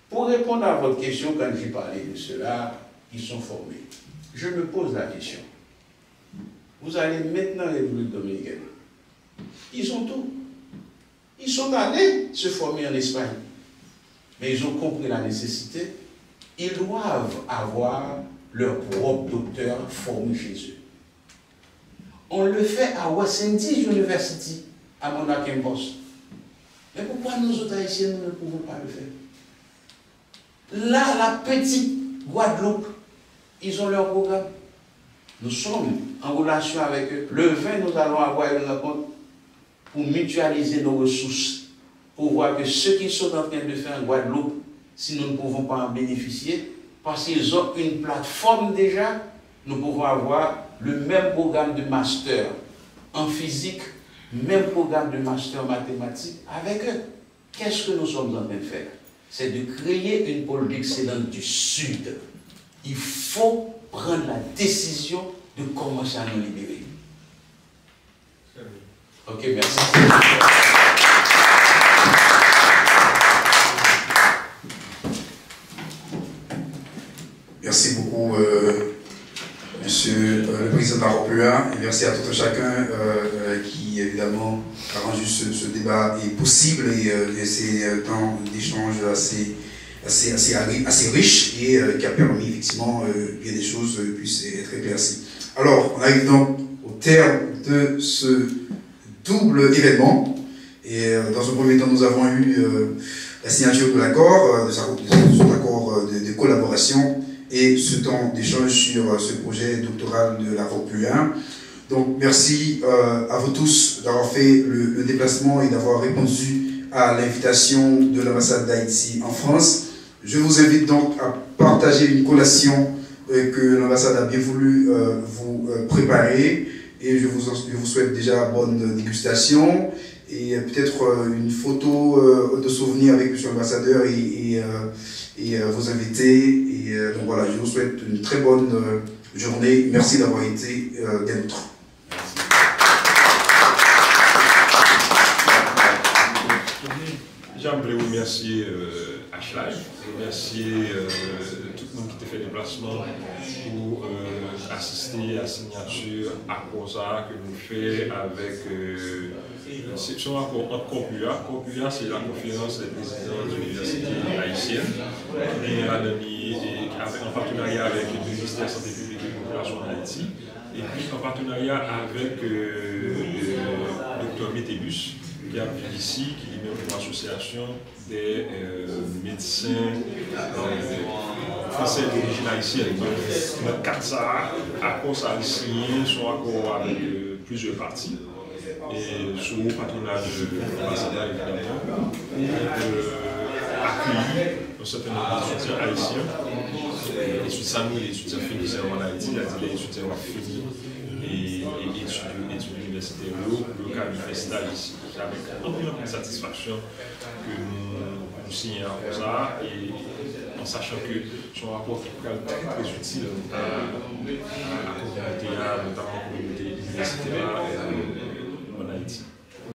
Pour répondre à votre question, quand j'ai parlé de ceux-là, qui sont formés, je me pose la question. Vous allez maintenant en République dominicaine. Ils ont tout. Ils sont allés se former en Espagne. Mais ils ont compris la nécessité. Ils doivent avoir leur propre docteur formé chez eux. On le fait à Wassendi University, à Monaco-Campos. Mais pourquoi nous autres Haïtiens, nous ne pouvons pas le faire? Là, la petite Guadeloupe, ils ont leur programme. Nous sommes en relation avec eux. Le 20, nous allons avoir une rencontre pour mutualiser nos ressources, pour voir que ceux qui sont en train de faire en Guadeloupe, si nous ne pouvons pas en bénéficier, parce qu'ils ont une plateforme déjà, nous pouvons avoir le même programme de master en physique, même programme de master en mathématiques avec eux. Qu'est-ce que nous sommes en train de faire? C'est de créer une pôle d'excellence du Sud. Il faut prendre la décision de commencer à nous libérer. Ok, merci. Merci beaucoup, Monsieur le Président de la Corpua, et merci à tout un chacun qui, évidemment, a rendu ce débat possible et c'est un temps d'échange assez riche et qui a permis, effectivement, bien des choses puissent être éclaircies. Alors, on arrive donc au terme de ce double événement. Et dans un premier temps, nous avons eu la signature de l'accord, de son accord de collaboration et ce temps d'échange sur ce projet doctoral de la Corpua. Donc, merci à vous tous d'avoir fait le déplacement et d'avoir répondu à l'invitation de l'ambassade d'Haïti en France. Je vous invite donc à partager une collation que l'ambassade a bien voulu vous préparer et je vous souhaite déjà bonne dégustation et peut-être une photo de souvenir avec M. l'ambassadeur et vos invités. Et donc voilà, je vous souhaite une très bonne journée. Merci d'avoir été des nôtres. J'aimerais remercier Flash Live, remercier tout le monde qui a fait déplacement pour assister à la signature à COSA que nous faisons avec c'est entre Corpua. Corpua, c'est la conférence des présidents de l'université haïtienne, en partenariat avec le ministère de la Santé publique et de la Population en Haïti, et puis en partenariat avec le Dr Métellus, qui a venu ici, qui est même une association des médecins français d'origine haïtienne. Dans le cadre de ça, ACOS a signé son accord avec plusieurs parties, et sous le patronage de l'ambassadeur évidemment, pour accueillir un certain nombre d'étudiants haïtiens. Et suite ça, nous, les étudiants finissent en Haïti, les étudiants ont fini et études universitaires locales festival ici. Avec une satisfaction que nous signons à COSA et en sachant que son rapport est très utile à la communauté, notamment à la communauté universitaire en Haïti.